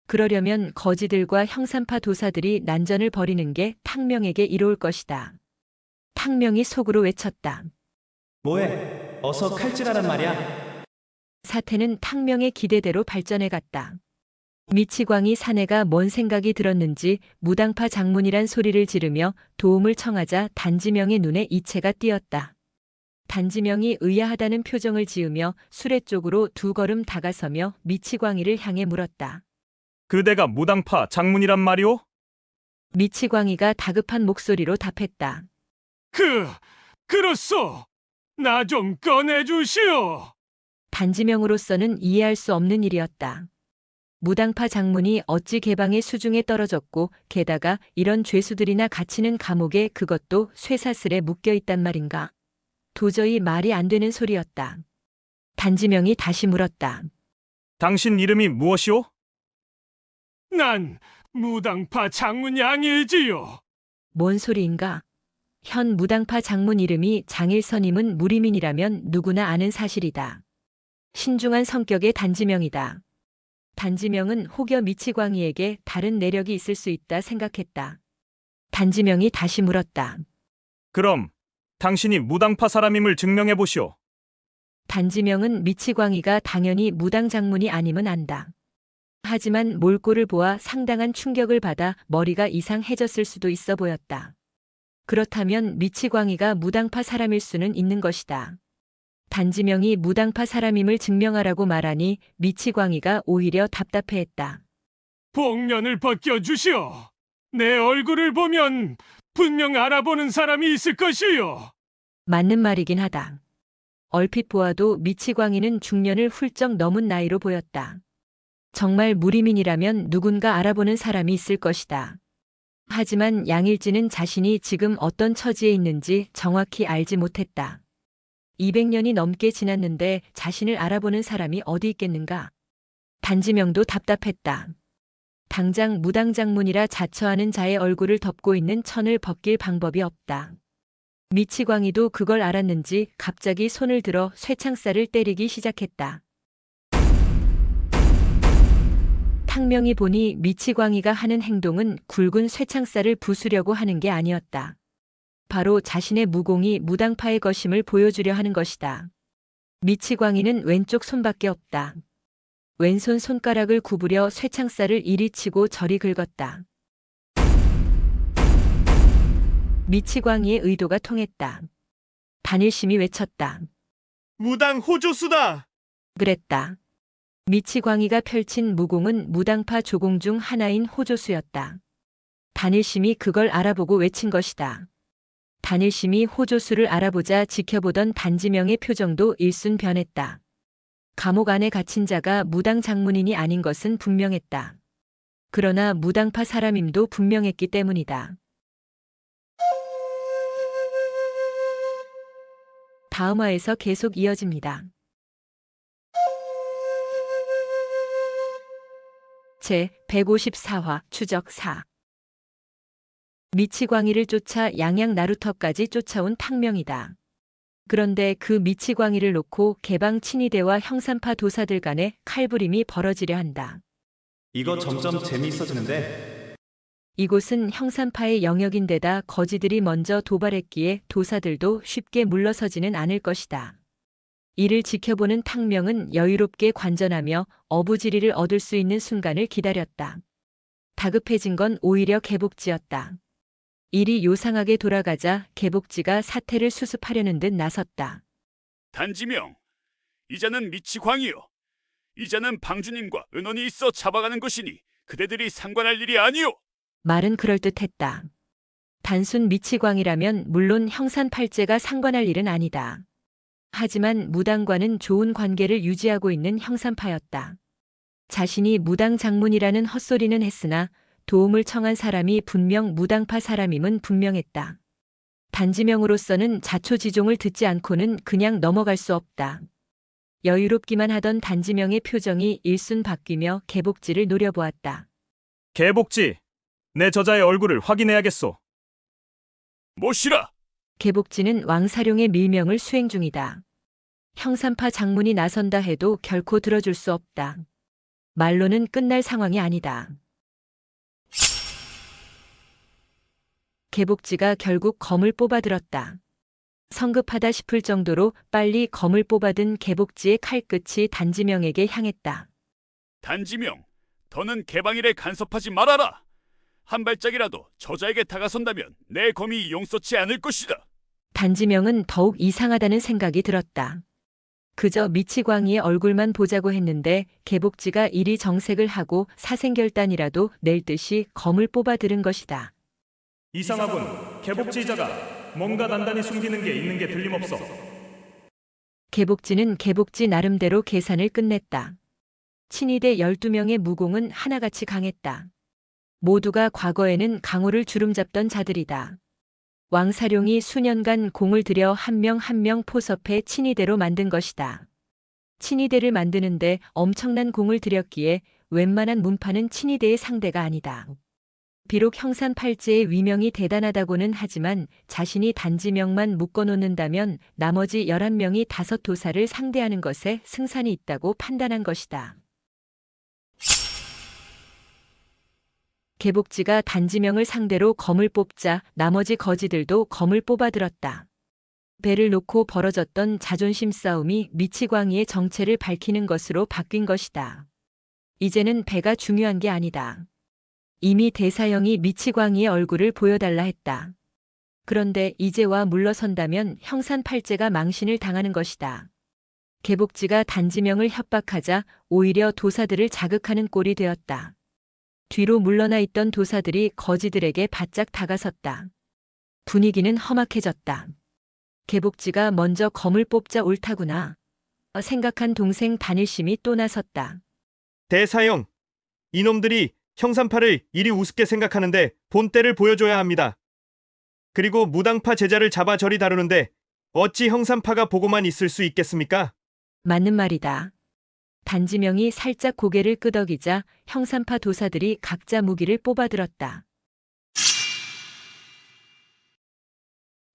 그러려면 거지들과 형산파 도사들이 난전을 벌이는 게 탕명에게 이로울 것이다. 탕명이 속으로 외쳤다. 뭐해? 어서 칼질하란 말이야. 사태는 탕명의 기대대로 발전해갔다. 미치광이 사내가 뭔 생각이 들었는지 무당파 장문이란 소리를 지르며 도움을 청하자 단지명의 눈에 이체가 띄었다. 단지명이 의아하다는 표정을 지으며 수레 쪽으로 2걸음 다가서며 미치광이를 향해 물었다. 그대가 무당파 장문이란 말이오? 미치광이가 다급한 목소리로 답했다. 그렇소. 나 좀 꺼내주시오. 단지명으로서는 이해할 수 없는 일이었다. 무당파 장문이 어찌 개방의 수중에 떨어졌고 게다가 이런 죄수들이나 갇히는 감옥에 그것도 쇠사슬에 묶여있단 말인가. 도저히 말이 안 되는 소리였다. 단지명이 다시 물었다. 당신 이름이 무엇이오? 난 무당파 장문 양일지요. 뭔 소리인가? 현 무당파 장문 이름이 장일선임은 무리민이라면 누구나 아는 사실이다. 신중한 성격의 단지명이다. 단지명은 혹여 미치광이에게 다른 내력이 있을 수 있다 생각했다. 단지명이 다시 물었다. 그럼 당신이 무당파 사람임을 증명해 보시오. 단지명은 미치광이가 당연히 무당 장문이 아님은 안다. 하지만 몰골을 보아 상당한 충격을 받아 머리가 이상해졌을 수도 있어 보였다. 그렇다면 미치광이가 무당파 사람일 수는 있는 것이다. 단지명이 무당파 사람임을 증명하라고 말하니 미치광이가 오히려 답답해했다. 복면을 벗겨주시오. 내 얼굴을 보면 분명 알아보는 사람이 있을 것이요. 맞는 말이긴 하다. 얼핏 보아도 미치광이는 중년을 훌쩍 넘은 나이로 보였다. 정말 무리민이라면 누군가 알아보는 사람이 있을 것이다. 하지만 양일지는 자신이 지금 어떤 처지에 있는지 정확히 알지 못했다. 200년이 넘게 지났는데 자신을 알아보는 사람이 어디 있겠는가? 단지명도 답답했다. 당장 무당장문이라 자처하는 자의 얼굴을 덮고 있는 천을 벗길 방법이 없다. 미치광이도 그걸 알았는지 갑자기 손을 들어 쇠창살을 때리기 시작했다. 탕명이 보니 미치광이가 하는 행동은 굵은 쇠창살을 부수려고 하는 게 아니었다. 바로 자신의 무공이 무당파의 것임을 보여주려 하는 것이다. 미치광이는 왼쪽 손밖에 없다. 왼손 손가락을 구부려 쇠창살을 이리 치고 저리 긁었다. 미치광이의 의도가 통했다. 단일심이 외쳤다. 무당 호조수다! 그랬다. 미치광이가 펼친 무공은 무당파 조공 중 하나인 호조수였다. 단일심이 그걸 알아보고 외친 것이다. 단일심이 호조수를 알아보자 지켜보던 단지명의 표정도 일순 변했다. 감옥 안에 갇힌 자가 무당 장문인이 아닌 것은 분명했다. 그러나 무당파 사람임도 분명했기 때문이다. 다음 화에서 계속 이어집니다. 제 154화 추적 4. 미치광이를 쫓아 양양 나루터까지 쫓아온 탕명이다. 그런데 그 미치광이를 놓고 개방 친위대와 형산파 도사들 간의 칼부림이 벌어지려 한다. 이거 점점 재미있어지는데 이곳은 형산파의 영역인데다 거지들이 먼저 도발했기에 도사들도 쉽게 물러서지는 않을 것이다. 이를 지켜보는 탕명은 여유롭게 관전하며 어부지리를 얻을 수 있는 순간을 기다렸다. 다급해진 건 오히려 개복지였다. 일이 요상하게 돌아가자 개복지가 사태를 수습하려는 듯 나섰다. 단지명, 이자는 미치광이요. 이자는 방주님과 은원이 있어 잡아가는 것이니 그대들이 상관할 일이 아니오. 말은 그럴듯했다. 단순 미치광이라면 물론 형산팔제가 상관할 일은 아니다. 하지만 무당과는 좋은 관계를 유지하고 있는 형산파였다. 자신이 무당 장문이라는 헛소리는 했으나 도움을 청한 사람이 분명 무당파 사람임은 분명했다. 단지명으로서는 자초지종을 듣지 않고는 그냥 넘어갈 수 없다. 여유롭기만 하던 단지명의 표정이 일순 바뀌며 개복지를 노려보았다. 개복지, 내 저자의 얼굴을 확인해야겠소. 모시라. 개복지는 왕사룡의 밀명을 수행 중이다. 형산파 장문이 나선다 해도 결코 들어줄 수 없다. 말로는 끝날 상황이 아니다. 개복지가 결국 검을 뽑아들었다. 성급하다 싶을 정도로 빨리 검을 뽑아든 개복지의 칼끝이 단지명에게 향했다. 단지명, 더는 개방일에 간섭하지 말아라. 한 발짝이라도 저자에게 다가선다면 내 검이 용서치 않을 것이다. 단지명은 더욱 이상하다는 생각이 들었다. 그저 미치광이의 얼굴만 보자고 했는데 개복지가 이리 정색을 하고 사생결단이라도 낼 듯이 검을 뽑아들은 것이다. 이상하군. 개복지이자가 뭔가 단단히 숨기는 게 있는 게 틀림없어. 개복지는 개복지 나름대로 계산을 끝냈다. 친위대 12명의 무공은 하나같이 강했다. 모두가 과거에는 강호를 주름잡던 자들이다. 왕사룡이 수년간 공을 들여 한 명 한 명 포섭해 친위대로 만든 것이다. 친위대를 만드는데 엄청난 공을 들였기에 웬만한 문파는 친위대의 상대가 아니다. 비록 형산팔제의 위명이 대단하다고는 하지만 자신이 단지명만 묶어놓는다면 나머지 11명이 5도사를 상대하는 것에 승산이 있다고 판단한 것이다. 개복지가 단지명을 상대로 검을 뽑자 나머지 거지들도 검을 뽑아들었다. 배를 놓고 벌어졌던 자존심 싸움이 미치광이의 정체를 밝히는 것으로 바뀐 것이다. 이제는 배가 중요한 게 아니다. 이미 대사형이 미치광이의 얼굴을 보여달라 했다. 그런데 이제와 물러선다면 형산팔제가 망신을 당하는 것이다. 개복지가 단지명을 협박하자 오히려 도사들을 자극하는 꼴이 되었다. 뒤로 물러나 있던 도사들이 거지들에게 바짝 다가섰다. 분위기는 험악해졌다. 개복지가 먼저 검을 뽑자 옳다구나. 생각한 동생 단일심이 또 나섰다. 대사형, 이놈들이 형산파를 이리 우습게 생각하는데 본때를 보여줘야 합니다. 그리고 무당파 제자를 잡아 저리 다루는데 어찌 형산파가 보고만 있을 수 있겠습니까? 맞는 말이다. 단지명이 살짝 고개를 끄덕이자 형산파 도사들이 각자 무기를 뽑아들었다.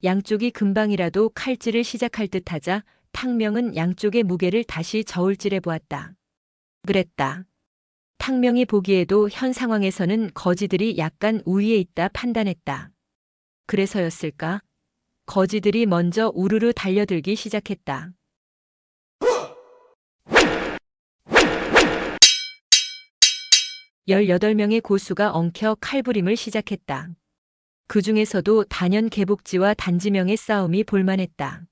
양쪽이 금방이라도 칼질을 시작할 듯하자 탕명은 양쪽의 무게를 다시 저울질해 보았다. 그랬다. 탕명이 보기에도 현 상황에서는 거지들이 약간 우위에 있다 판단했다. 그래서였을까? 거지들이 먼저 우르르 달려들기 시작했다. 18명의 고수가 엉켜 칼부림을 시작했다. 그 중에서도 단연 개복지와 단지명의 싸움이 볼만했다.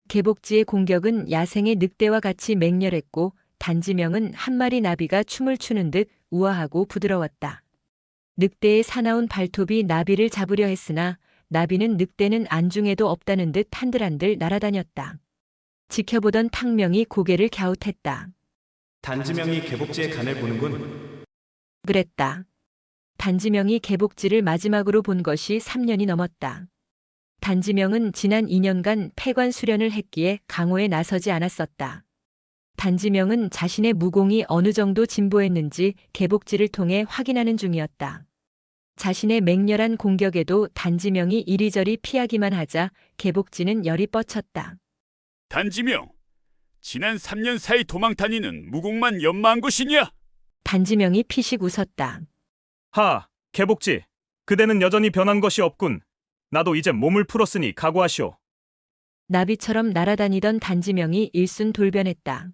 개복지의 공격은 야생의 늑대와 같이 맹렬했고 단지명은 한 마리 나비가 춤을 추는 듯 우아하고 부드러웠다. 늑대의 사나운 발톱이 나비를 잡으려 했으나 나비는 늑대는 안중에도 없다는 듯 한들한들 날아다녔다. 지켜보던 탕명이 고개를 갸웃했다. 단지명이 개복지의 간을 보는군. 그랬다. 단지명이 개복지를 마지막으로 본 것이 3년이 넘었다. 단지명은 지난 2년간 폐관 수련을 했기에 강호에 나서지 않았었다. 단지명은 자신의 무공이 어느 정도 진보했는지 개복지를 통해 확인하는 중이었다. 자신의 맹렬한 공격에도 단지명이 이리저리 피하기만 하자 개복지는 열이 뻗쳤다. 단지명, 지난 3년 사이 도망 다니는 무공만 연마한 것이냐? 단지명이 피식 웃었다. 하, 개복지. 그대는 여전히 변한 것이 없군. 나도 이제 몸을 풀었으니 각오하시오. 나비처럼 날아다니던 단지명이 일순 돌변했다.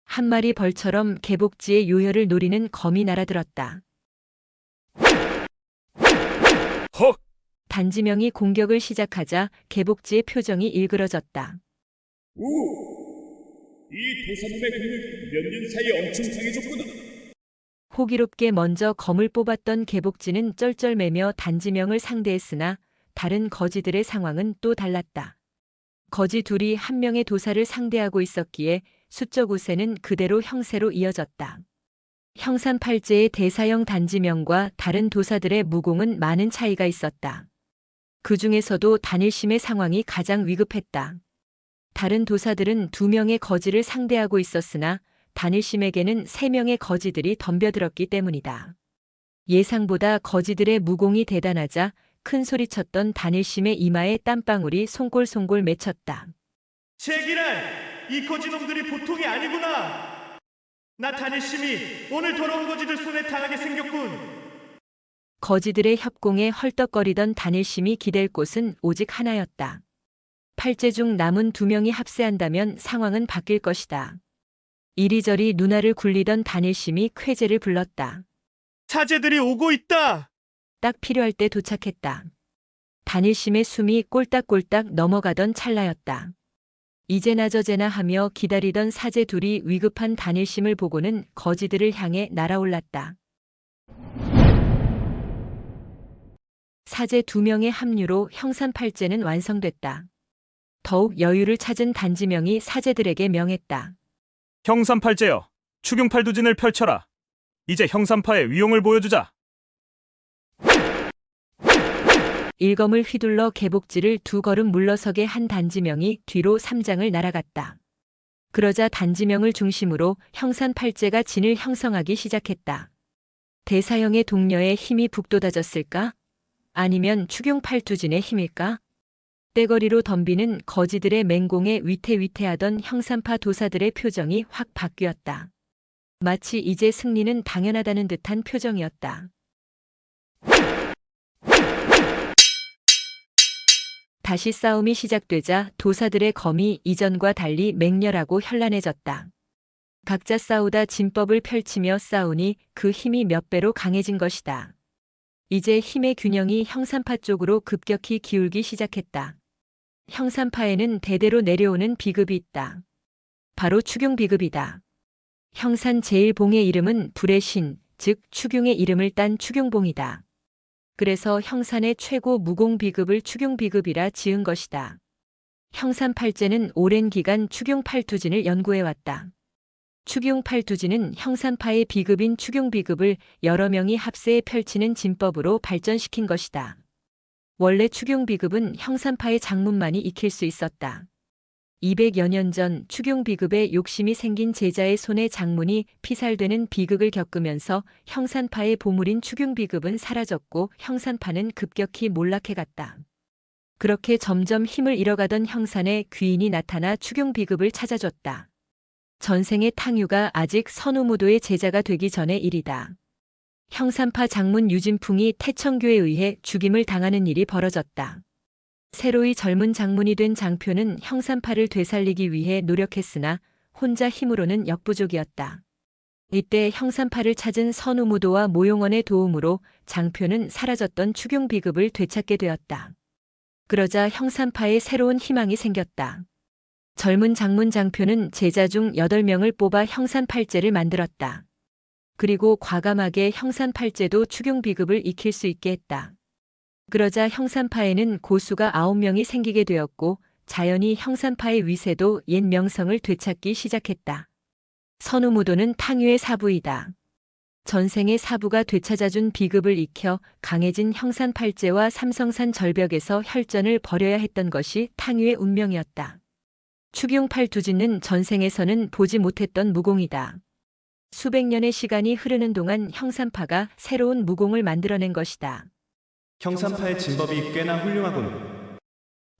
한 마리 벌처럼 개복지의 요혈을 노리는 검이 날아들었다. 헉! 단지명이 공격을 시작하자 개복지의 표정이 일그러졌다. 이 도사놈의 근육이 몇 년 사이에 엄청 강해졌구나. 호기롭게 먼저 검을 뽑았던 개복지는 쩔쩔매며 단지명을 상대했으나 다른 거지들의 상황은 또 달랐다. 거지 둘이 한 명의 도사를 상대하고 있었기에 수적 우세는 그대로 형세로 이어졌다. 형산팔제의 대사형 단지명과 다른 도사들의 무공은 많은 차이가 있었다. 그 중에서도 단일심의 상황이 가장 위급했다. 다른 도사들은 2명의 거지를 상대하고 있었으나 단일심에게는 3명의 거지들이 덤벼들었기 때문이다. 예상보다 거지들의 무공이 대단하자 큰 소리쳤던 단일심의 이마에 땀방울이 송골송골 맺혔다. 제기랄, 이 거지놈들이 보통이 아니구나. 나 단일심이 오늘 돌아온 거지들 손에 당하게 생겼군. 거지들의 협공에 헐떡거리던 단일심이 기댈 곳은 오직 하나였다. 팔제 중 남은 2명이 합세한다면 상황은 바뀔 것이다. 이리저리 누나를 굴리던 단일심이 쾌재를 불렀다. 사제들이 오고 있다. 딱 필요할 때 도착했다. 단일심의 숨이 꼴딱꼴딱 넘어가던 찰나였다. 이제나 저제나 하며 기다리던 사제 둘이 위급한 단일심을 보고는 거지들을 향해 날아올랐다. 사제 2명의 합류로 형산팔제는 완성됐다. 더욱 여유를 찾은 단지명이 사제들에게 명했다. 형산팔제여, 추경팔두진을 펼쳐라. 이제 형산파의 위용을 보여주자. 일검을 휘둘러 개복지를 2걸음 물러서게 한 단지명이 뒤로 3장을 날아갔다. 그러자 단지명을 중심으로 형산팔제가 진을 형성하기 시작했다. 대사형의 동료의 힘이 북돋아졌을까? 아니면 추경팔두진의 힘일까? 떼거리로 덤비는 거지들의 맹공에 위태위태하던 형산파 도사들의 표정이 확 바뀌었다. 마치 이제 승리는 당연하다는 듯한 표정이었다. 다시 싸움이 시작되자 도사들의 검이 이전과 달리 맹렬하고 현란해졌다. 각자 싸우다 진법을 펼치며 싸우니 그 힘이 몇 배로 강해진 것이다. 이제 힘의 균형이 형산파 쪽으로 급격히 기울기 시작했다. 형산파에는 대대로 내려오는 비급이 있다. 바로 추경비급이다. 형산 제1봉의 이름은 불의 신, 즉 추경의 이름을 딴 추경봉이다. 그래서 형산의 최고 무공비급을 추경비급이라 지은 것이다. 형산팔제는 오랜 기간 추경팔두진을 연구해왔다. 추경팔두진은 형산파의 비급인 추경비급을 여러 명이 합세해 펼치는 진법으로 발전시킨 것이다. 원래 추경비급은 형산파의 장문만이 익힐 수 있었다. 200여 년 전 추경비급에 욕심이 생긴 제자의 손에 장문이 피살되는 비극을 겪으면서 형산파의 보물인 추경비급은 사라졌고 형산파는 급격히 몰락해갔다. 그렇게 점점 힘을 잃어가던 형산에 귀인이 나타나 추경비급을 찾아줬다. 전생의 탕유가 아직 선우무도의 제자가 되기 전의 일이다. 형산파 장문 유진풍이 태청교에 의해 죽임을 당하는 일이 벌어졌다. 새로이 젊은 장문이 된 장표는 형산파를 되살리기 위해 노력했으나 혼자 힘으로는 역부족이었다. 이때 형산파를 찾은 선우무도와 모용원의 도움으로 장표는 사라졌던 추경 비급을 되찾게 되었다. 그러자 형산파에 새로운 희망이 생겼다. 젊은 장문 장표는 제자 중 8명을 뽑아 형산팔제를 만들었다. 그리고 과감하게 형산팔제도 추경 비급을 익힐 수 있게 했다. 그러자 형산파에는 고수가 9명이 생기게 되었고 자연히 형산파의 위세도 옛 명성을 되찾기 시작했다. 선우무도는 탕유의 사부이다. 전생의 사부가 되찾아준 비급을 익혀 강해진 형산팔제와 삼성산 절벽에서 혈전을 벌여야 했던 것이 탕유의 운명이었다. 추경팔두진은 전생에서는 보지 못했던 무공이다. 수백 년의 시간이 흐르는 동안 형산파가 새로운 무공을 만들어낸 것이다. 형산파의 진법이 꽤나 훌륭하군.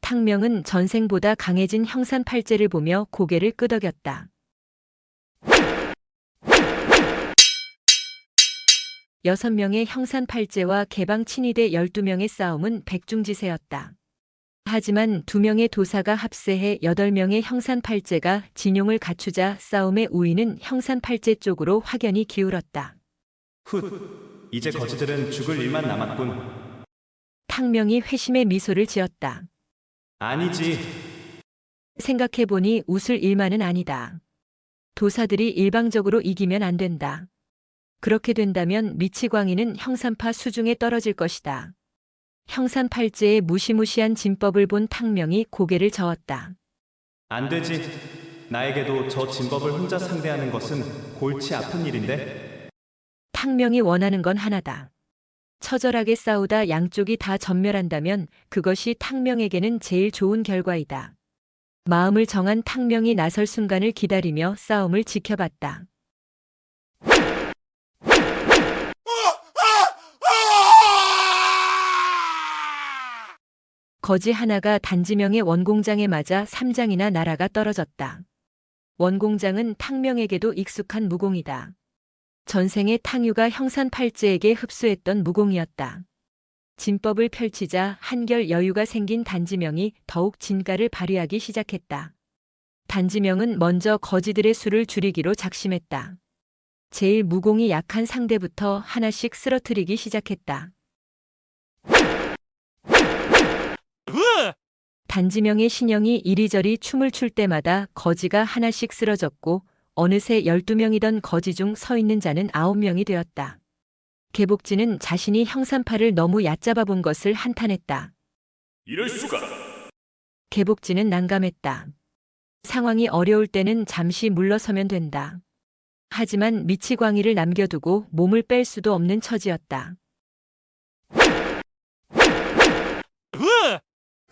탕명은 전생보다 강해진 형산팔제를 보며 고개를 끄덕였다. 6명의 형산팔제와 개방친위대 12명의 싸움은 백중지세였다. 하지만 2명의 도사가 합세해 8명의 형산팔제가 진용을 갖추자 싸움의 우위는 형산팔제 쪽으로 확연히 기울었다. 훗, 이제 거지들은 죽을 일만 남았군. 탕명이 회심의 미소를 지었다. 아니지. 생각해보니 웃을 일만은 아니다. 도사들이 일방적으로 이기면 안 된다. 그렇게 된다면 미치광이는 형산파 수중에 떨어질 것이다. 형산팔제의 무시무시한 진법을 본 탕명이 고개를 저었다. 안 되지. 나에게도 저 진법을 혼자 상대하는 것은 골치 아픈 일인데. 탕명이 원하는 건 하나다. 처절하게 싸우다 양쪽이 다 전멸한다면 그것이 탕명에게는 제일 좋은 결과이다. 마음을 정한 탕명이 나설 순간을 기다리며 싸움을 지켜봤다. 거지 하나가 단지명의 원공장에 맞아 3장이나 날아가 떨어졌다. 원공장은 탕명에게도 익숙한 무공이다. 전생의 탕유가 형산팔제에게 흡수했던 무공이었다. 진법을 펼치자 한결 여유가 생긴 단지명이 더욱 진가를 발휘하기 시작했다. 단지명은 먼저 거지들의 수를 줄이기로 작심했다. 제일 무공이 약한 상대부터 하나씩 쓰러뜨리기 시작했다. 단지명의 신형이 이리저리 춤을 출 때마다 거지가 하나씩 쓰러졌고 어느새 12명이던 거지 중 서 있는 자는 9명이 되었다. 개복지는 자신이 형산파를 너무 얕잡아 본 것을 한탄했다. 이럴 수가. 개복지는 난감했다. 상황이 어려울 때는 잠시 물러서면 된다. 하지만 미치광이를 남겨두고 몸을 뺄 수도 없는 처지였다.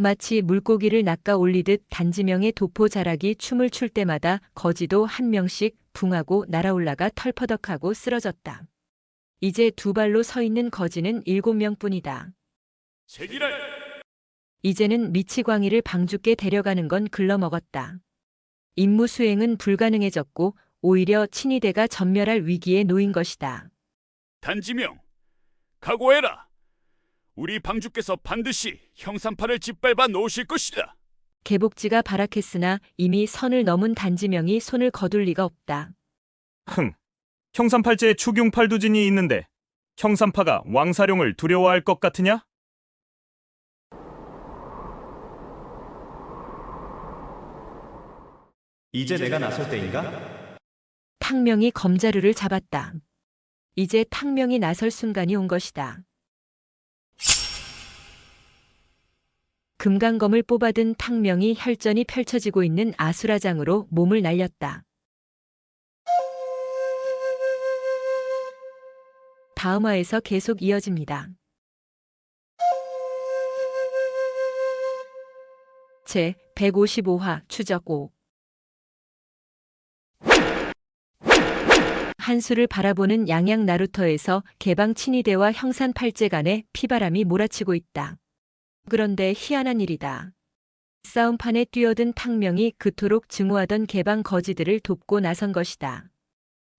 마치 물고기를 낚아 올리듯 단지명의 도포 자락이 춤을 출 때마다 거지도 한 명씩 붕하고 날아올라가 털퍼덕하고 쓰러졌다. 이제 두 발로 서 있는 거지는 7명뿐이다. 제기랄. 이제는 미치광이를 방죽게 데려가는 건 글러먹었다. 임무 수행은 불가능해졌고 오히려 친위대가 전멸할 위기에 놓인 것이다. 단지명, 각오해라. 우리 방주께서 반드시 형산파를 짓밟아 놓으실 것이다. 개복지가 발악했으나 이미 선을 넘은 단지명이 손을 거둘 리가 없다. 흥, 형산팔제에 추경팔두진이 있는데 형산파가 왕사룡을 두려워할 것 같으냐? 이제 내가 나설 때인가? 탕명이 검자루를 잡았다. 이제 탕명이 나설 순간이 온 것이다. 금강검을 뽑아든 탕명이 혈전이 펼쳐지고 있는 아수라장으로 몸을 날렸다. 다음 화에서 계속 이어집니다. 제 155화 추적 5. 한수를 바라보는 양양 나루터에서 개방 친위대와 형산팔제 간에 피바람이 몰아치고 있다. 그런데 희한한 일이다. 싸움판에 뛰어든 탕명이 그토록 증오하던 개방 거지들을 돕고 나선 것이다.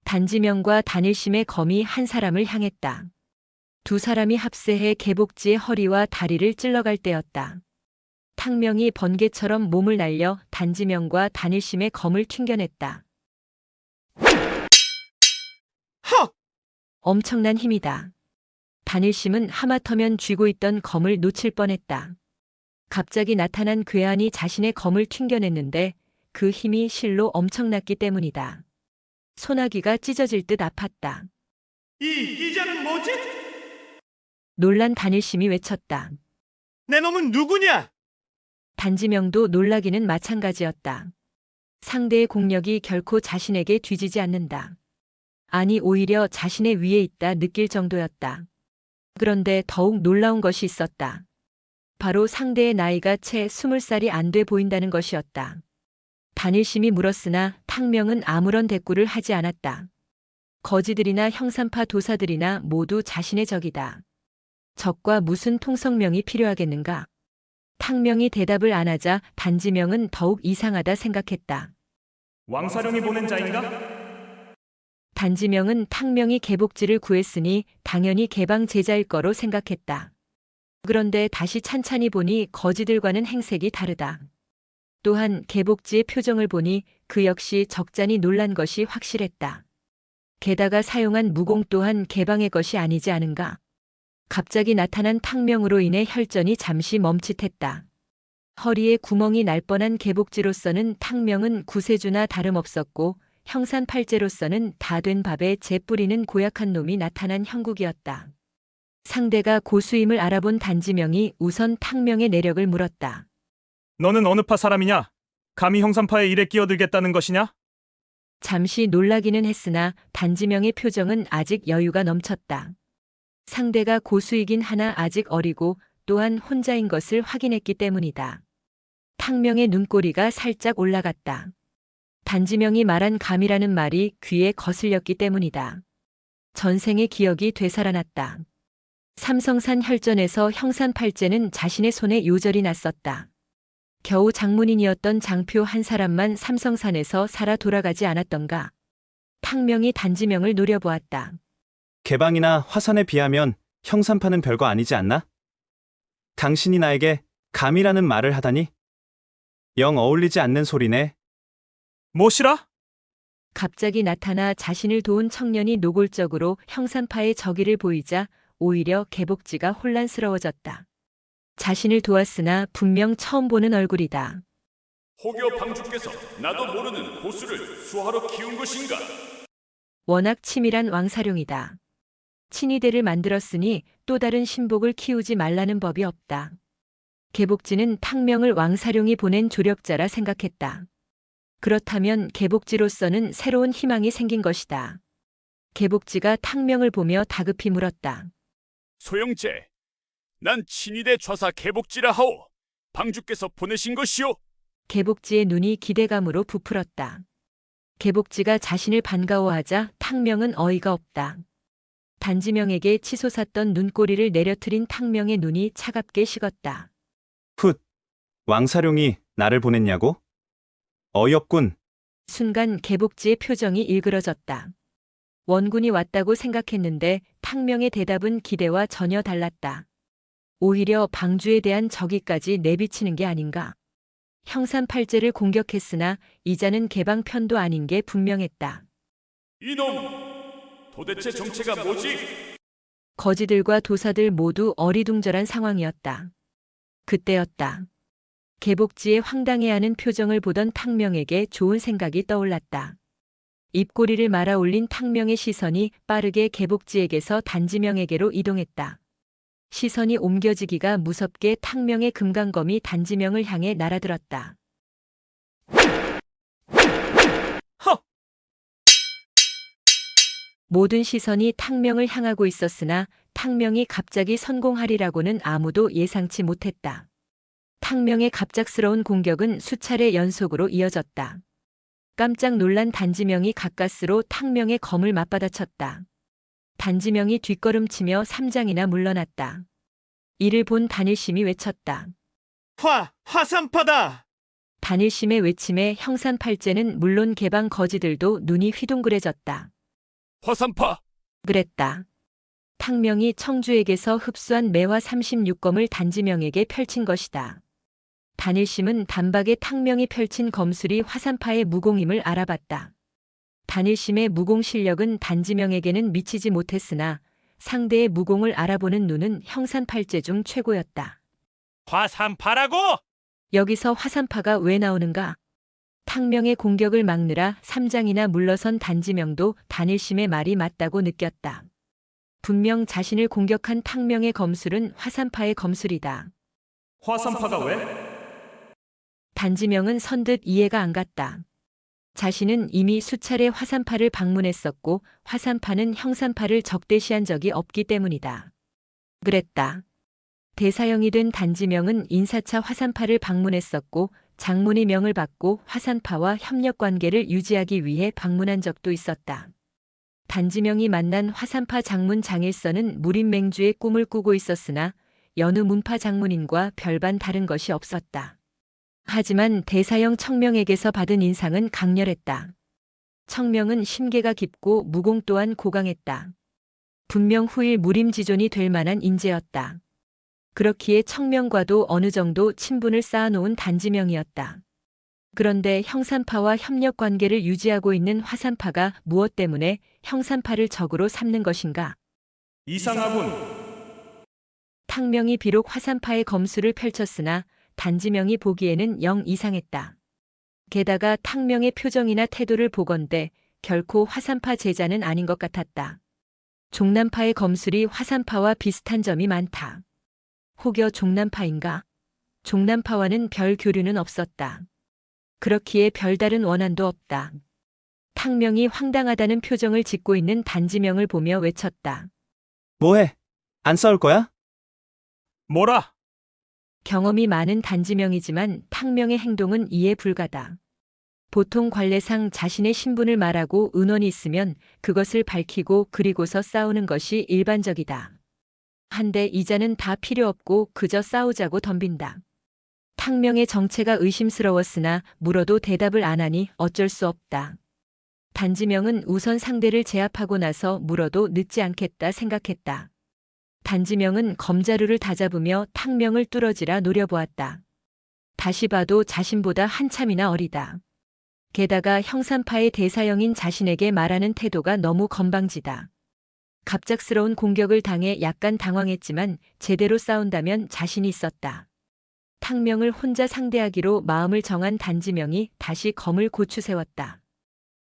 단지명과 단일심의 검이 한 사람을 향했다. 두 사람이 합세해 개복지의 허리와 다리를 찔러갈 때였다. 탕명이 번개처럼 몸을 날려 단지명과 단일심의 검을 튕겨냈다. 헉! 엄청난 힘이다. 단일심은 하마터면 쥐고 있던 검을 놓칠 뻔했다. 갑자기 나타난 괴한이 자신의 검을 튕겨냈는데 그 힘이 실로 엄청났기 때문이다. 소나기가 찢어질 듯 아팠다. 이 기자는 뭐지? 놀란 단일심이 외쳤다. 내 놈은 누구냐? 단지명도 놀라기는 마찬가지였다. 상대의 공력이 결코 자신에게 뒤지지 않는다. 아니 오히려 자신의 위에 있다 느낄 정도였다. 그런데 더욱 놀라운 것이 있었다. 바로 상대의 나이가 채 20살이 안 돼 보인다는 것이었다. 단일심이 물었으나 탕명은 아무런 대꾸를 하지 않았다. 거지들이나 형산파 도사들이나 모두 자신의 적이다. 적과 무슨 통성명이 필요하겠는가? 탕명이 대답을 안 하자 단지명은 더욱 이상하다 생각했다. 왕사령이 보낸 자인가? 단지명은 탕명이 개복지를 구했으니 당연히 개방 제자일 거로 생각했다. 그런데 다시 찬찬히 보니 거지들과는 행색이 다르다. 또한 개복지의 표정을 보니 그 역시 적잖이 놀란 것이 확실했다. 게다가 사용한 무공 또한 개방의 것이 아니지 않은가. 갑자기 나타난 탕명으로 인해 혈전이 잠시 멈칫했다. 허리에 구멍이 날 뻔한 개복지로서는 탕명은 구세주나 다름없었고 형산팔제로서는 다 된 밥에 재 뿌리는 고약한 놈이 나타난 형국이었다. 상대가 고수임을 알아본 단지명이 우선 탕명의 내력을 물었다. 너는 어느 파 사람이냐? 감히 형산파의 일에 끼어들겠다는 것이냐? 잠시 놀라기는 했으나 단지명의 표정은 아직 여유가 넘쳤다. 상대가 고수이긴 하나 아직 어리고 또한 혼자인 것을 확인했기 때문이다. 탕명의 눈꼬리가 살짝 올라갔다. 단지명이 말한 감이라는 말이 귀에 거슬렸기 때문이다. 전생의 기억이 되살아났다. 삼성산 혈전에서 형산팔제는 자신의 손에 요절이 났었다. 겨우 장문인이었던 장표 한 사람만 삼성산에서 살아 돌아가지 않았던가. 탕명이 단지명을 노려보았다. 개방이나 화산에 비하면 형산파는 별거 아니지 않나? 당신이 나에게 감이라는 말을 하다니? 영 어울리지 않는 소리네. 뭐시라? 갑자기 나타나 자신을 도운 청년이 노골적으로 형산파의 적의를 보이자 오히려 개복지가 혼란스러워졌다. 자신을 도왔으나 분명 처음 보는 얼굴이다. 혹여 방주께서 나도 모르는 고수를 수하러 키운 것인가? 워낙 치밀한 왕사룡이다. 친위대를 만들었으니 또 다른 신복을 키우지 말라는 법이 없다. 개복지는 탕명을 왕사룡이 보낸 조력자라 생각했다. 그렇다면 개복지로서는 새로운 희망이 생긴 것이다. 개복지가 탕명을 보며 다급히 물었다. 소영제, 난 친위대 좌사 개복지라 하오. 방주께서 보내신 것이오. 개복지의 눈이 기대감으로 부풀었다. 개복지가 자신을 반가워하자 탕명은 어이가 없다. 단지명에게 치솟았던 눈꼬리를 내려트린 탕명의 눈이 차갑게 식었다. 훗, 왕사룡이 나를 보냈냐고? 어이없군. 순간 개복지의 표정이 일그러졌다. 원군이 왔다고 생각했는데 탕명의 대답은 기대와 전혀 달랐다. 오히려 방주에 대한 적의까지 내비치는 게 아닌가. 형산팔제를 공격했으나 이자는 개방편도 아닌 게 분명했다. 이놈! 도대체 정체가 뭐지? 거지들과 도사들 모두 어리둥절한 상황이었다. 그때였다. 개복지의 황당해하는 표정을 보던 탕명에게 좋은 생각이 떠올랐다. 입꼬리를 말아 올린 탕명의 시선이 빠르게 개복지에게서 단지명에게로 이동했다. 시선이 옮겨지기가 무섭게 탕명의 금강검이 단지명을 향해 날아들었다. 허! 모든 시선이 탕명을 향하고 있었으나 탕명이 갑자기 선공하리라고는 아무도 예상치 못했다. 탕명의 갑작스러운 공격은 수차례 연속으로 이어졌다. 깜짝 놀란 단지명이 가까스로 탕명의 검을 맞받아쳤다. 단지명이 뒷걸음치며 3장이나 물러났다. 이를 본 단일심이 외쳤다. 화산파다! 단일심의 외침에 형산팔제는 물론 개방 거지들도 눈이 휘둥그레졌다. 화산파! 그랬다. 탕명이 청주에게서 흡수한 매화 36검을 단지명에게 펼친 것이다. 단일심은 단박에 탕명이 펼친 검술이 화산파의 무공임을 알아봤다. 단일심의 무공 실력은 단지명에게는 미치지 못했으나 상대의 무공을 알아보는 눈은 형산팔제 중 최고였다. 화산파라고! 여기서 화산파가 왜 나오는가? 탕명의 공격을 막느라 3장이나 물러선 단지명도 단일심의 말이 맞다고 느꼈다. 분명 자신을 공격한 탕명의 검술은 화산파의 검술이다. 화산파가 왜? 단지명은 선뜻 이해가 안 갔다. 자신은 이미 수차례 화산파를 방문했었고 화산파는 형산파를 적대시한 적이 없기 때문이다. 그랬다. 대사형이 된 단지명은 인사차 화산파를 방문했었고 장문의 명을 받고 화산파와 협력 관계를 유지하기 위해 방문한 적도 있었다. 단지명이 만난 화산파 장문 장일선은 무림맹주의 꿈을 꾸고 있었으나 여느 문파 장문인과 별반 다른 것이 없었다. 하지만 대사형 청명에게서 받은 인상은 강렬했다. 청명은 심계가 깊고 무공 또한 고강했다. 분명 후일 무림지존이 될 만한 인재였다. 그렇기에 청명과도 어느 정도 친분을 쌓아놓은 단지명이었다. 그런데 형산파와 협력 관계를 유지하고 있는 화산파가 무엇 때문에 형산파를 적으로 삼는 것인가? 이상하군. 탕명이 비록 화산파의 검술을 펼쳤으나 단지명이 보기에는 영 이상했다. 게다가 탕명의 표정이나 태도를 보건대 결코 화산파 제자는 아닌 것 같았다. 종남파의 검술이 화산파와 비슷한 점이 많다. 혹여 종남파인가? 종남파와는 별 교류는 없었다. 그렇기에 별다른 원한도 없다. 탕명이 황당하다는 표정을 짓고 있는 단지명을 보며 외쳤다. 뭐해? 안 싸울 거야? 뭐라? 경험이 많은 단지명이지만 탕명의 행동은 이해 불가다. 보통 관례상 자신의 신분을 말하고 은원이 있으면 그것을 밝히고 그리고서 싸우는 것이 일반적이다. 한데 이자는 다 필요 없고 그저 싸우자고 덤빈다. 탕명의 정체가 의심스러웠으나 물어도 대답을 안 하니 어쩔 수 없다. 단지명은 우선 상대를 제압하고 나서 물어도 늦지 않겠다 생각했다. 단지명은 검자루를 다잡으며 탕명을 뚫어지라 노려보았다. 다시 봐도 자신보다 한참이나 어리다. 게다가 형산파의 대사형인 자신에게 말하는 태도가 너무 건방지다. 갑작스러운 공격을 당해 약간 당황했지만 제대로 싸운다면 자신이 있었다. 탕명을 혼자 상대하기로 마음을 정한 단지명이 다시 검을 고추 세웠다.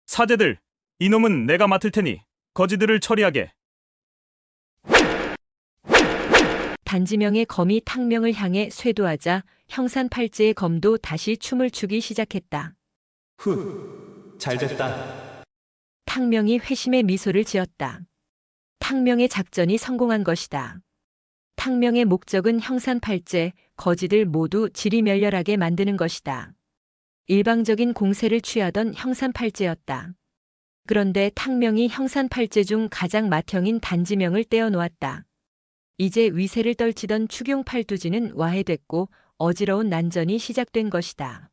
사제들, 이놈은 내가 맡을 테니 거지들을 처리하게. 단지명의 검이 탕명을 향해 쇄도하자 형산팔제의 검도 다시 춤을 추기 시작했다. 잘됐다. 탕명이 회심의 미소를 지었다. 탕명의 작전이 성공한 것이다. 탕명의 목적은 형산팔제, 거지들 모두 지리멸렬하게 만드는 것이다. 일방적인 공세를 취하던 형산팔제였다. 그런데 탕명이 형산팔제 중 가장 맏형인 단지명을 떼어놓았다. 이제 위세를 떨치던 추경팔두지는 와해됐고 어지러운 난전이 시작된 것이다.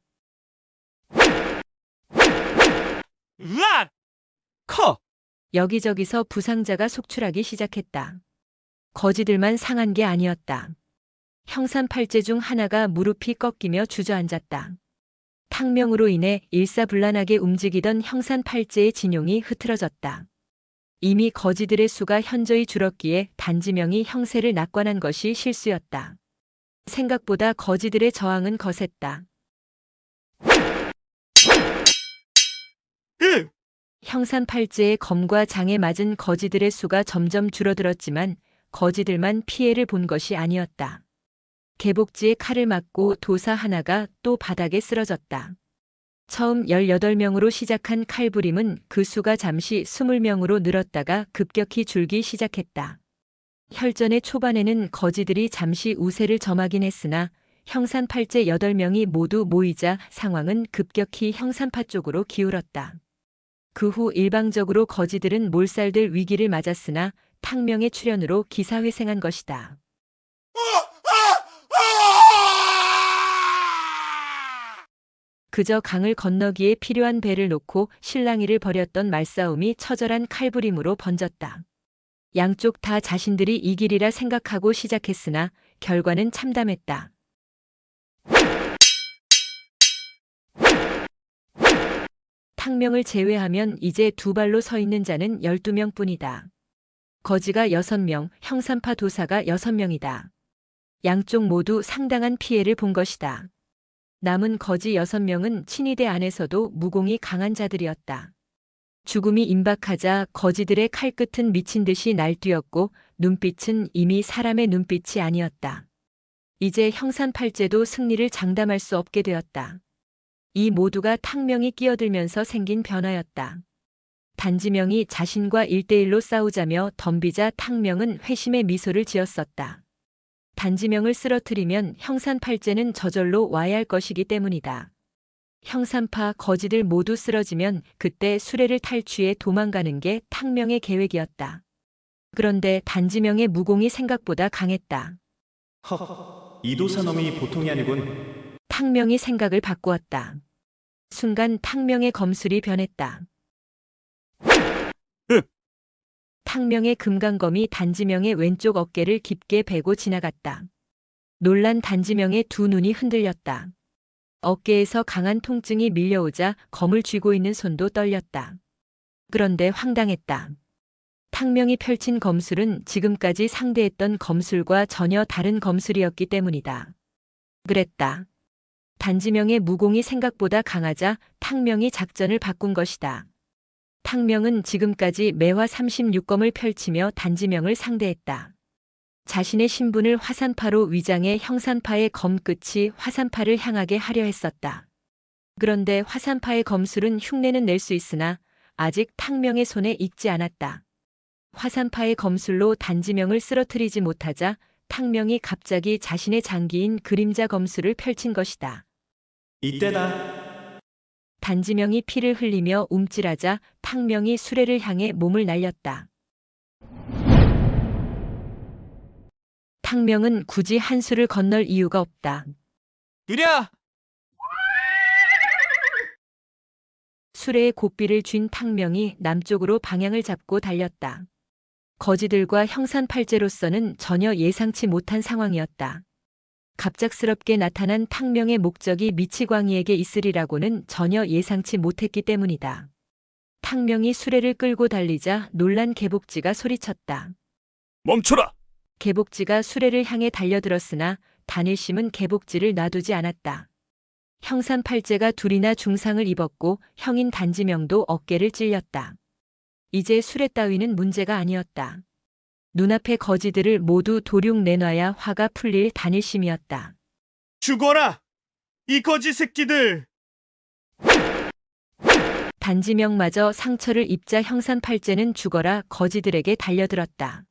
으악! 커! 여기저기서 부상자가 속출하기 시작했다. 거지들만 상한 게 아니었다. 형산팔제 중 하나가 무릎이 꺾이며 주저앉았다. 탕명으로 인해 일사불란하게 움직이던 형산팔제의 진용이 흐트러졌다. 이미 거지들의 수가 현저히 줄었기에 단지명이 형세를 낙관한 것이 실수였다. 생각보다 거지들의 저항은 거셌다. 형산팔제의 검과 장에 맞은 거지들의 수가 점점 줄어들었지만 거지들만 피해를 본 것이 아니었다. 개복지에 칼을 맞고 도사 하나가 또 바닥에 쓰러졌다. 처음 18명으로 시작한 칼부림은 그 수가 잠시 20명으로 늘었다가 급격히 줄기 시작했다. 혈전의 초반에는 거지들이 잠시 우세를 점하긴 했으나 형산팔제 8명이 모두 모이자 상황은 급격히 형산파 쪽으로 기울었다. 그 후 일방적으로 거지들은 몰살될 위기를 맞았으나 탕명의 출현으로 기사회생한 것이다. 그저 강을 건너기에 필요한 배를 놓고 실랑이를 벌였던 말싸움이 처절한 칼부림으로 번졌다. 양쪽 다 자신들이 이길이라 생각하고 시작했으나 결과는 참담했다. 탕명을 제외하면 이제 두 발로 서 있는 자는 12명뿐이다. 거지가 6명, 형산파 도사가 6명이다. 양쪽 모두 상당한 피해를 본 것이다. 남은 거지 6명은 친위대 안에서도 무공이 강한 자들이었다. 죽음이 임박하자 거지들의 칼끝은 미친 듯이 날뛰었고 눈빛은 이미 사람의 눈빛이 아니었다. 이제 형산팔제도 승리를 장담할 수 없게 되었다. 이 모두가 탕명이 끼어들면서 생긴 변화였다. 단지명이 자신과 1대1로 싸우자며 덤비자 탕명은 회심의 미소를 지었었다. 단지명을 쓰러뜨리면 형산팔제는 저절로 와야 할 것이기 때문이다. 형산파 거지들 모두 쓰러지면 그때 수레를 탈취해 도망가는 게 탕명의 계획이었다. 그런데 단지명의 무공이 생각보다 강했다. 이도사 놈이 보통이 아니군. 탕명이 생각을 바꾸었다. 순간 탕명의 검술이 변했다. 탕명의 금강검이 단지명의 왼쪽 어깨를 깊게 베고 지나갔다. 놀란 단지명의 두 눈이 흔들렸다. 어깨에서 강한 통증이 밀려오자 검을 쥐고 있는 손도 떨렸다. 그런데 황당했다. 탕명이 펼친 검술은 지금까지 상대했던 검술과 전혀 다른 검술이었기 때문이다. 그랬다. 단지명의 무공이 생각보다 강하자 탕명이 작전을 바꾼 것이다. 탕명은 지금까지 매화 36검을 펼치며 단지명을 상대했다. 자신의 신분을 화산파로 위장해 형산파의 검끝이 화산파를 향하게 하려 했었다. 그런데 화산파의 검술은 흉내는 낼 수 있으나 아직 탕명의 손에 익지 않았다. 화산파의 검술로 단지명을 쓰러뜨리지 못하자 탕명이 갑자기 자신의 장기인 그림자 검술을 펼친 것이다. 이때다. 단지명이 피를 흘리며 움찔하자 탕명이 수레를 향해 몸을 날렸다. 탕명은 굳이 한 수를 건널 이유가 없다. 느려! 수레의 고삐를 쥔 탕명이 남쪽으로 방향을 잡고 달렸다. 거지들과 형산팔제로서는 전혀 예상치 못한 상황이었다. 갑작스럽게 나타난 탕명의 목적이 미치광이에게 있으리라고는 전혀 예상치 못했기 때문이다. 탕명이 수레를 끌고 달리자 놀란 개복지가 소리쳤다. 멈춰라! 개복지가 수레를 향해 달려들었으나 단일심은 개복지를 놔두지 않았다. 형산팔제가 둘이나 중상을 입었고 형인 단지명도 어깨를 찔렸다. 이제 수레 따위는 문제가 아니었다. 눈앞의 거지들을 모두 도륙 내놔야 화가 풀릴 단일심이었다. 죽어라! 이 거지 새끼들! 단지명마저 상처를 입자 형산팔제는 죽어라 거지들에게 달려들었다.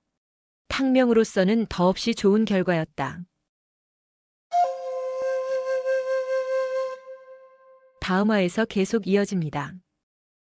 탕명으로서는 더없이 좋은 결과였다. 다음 화에서 계속 이어집니다.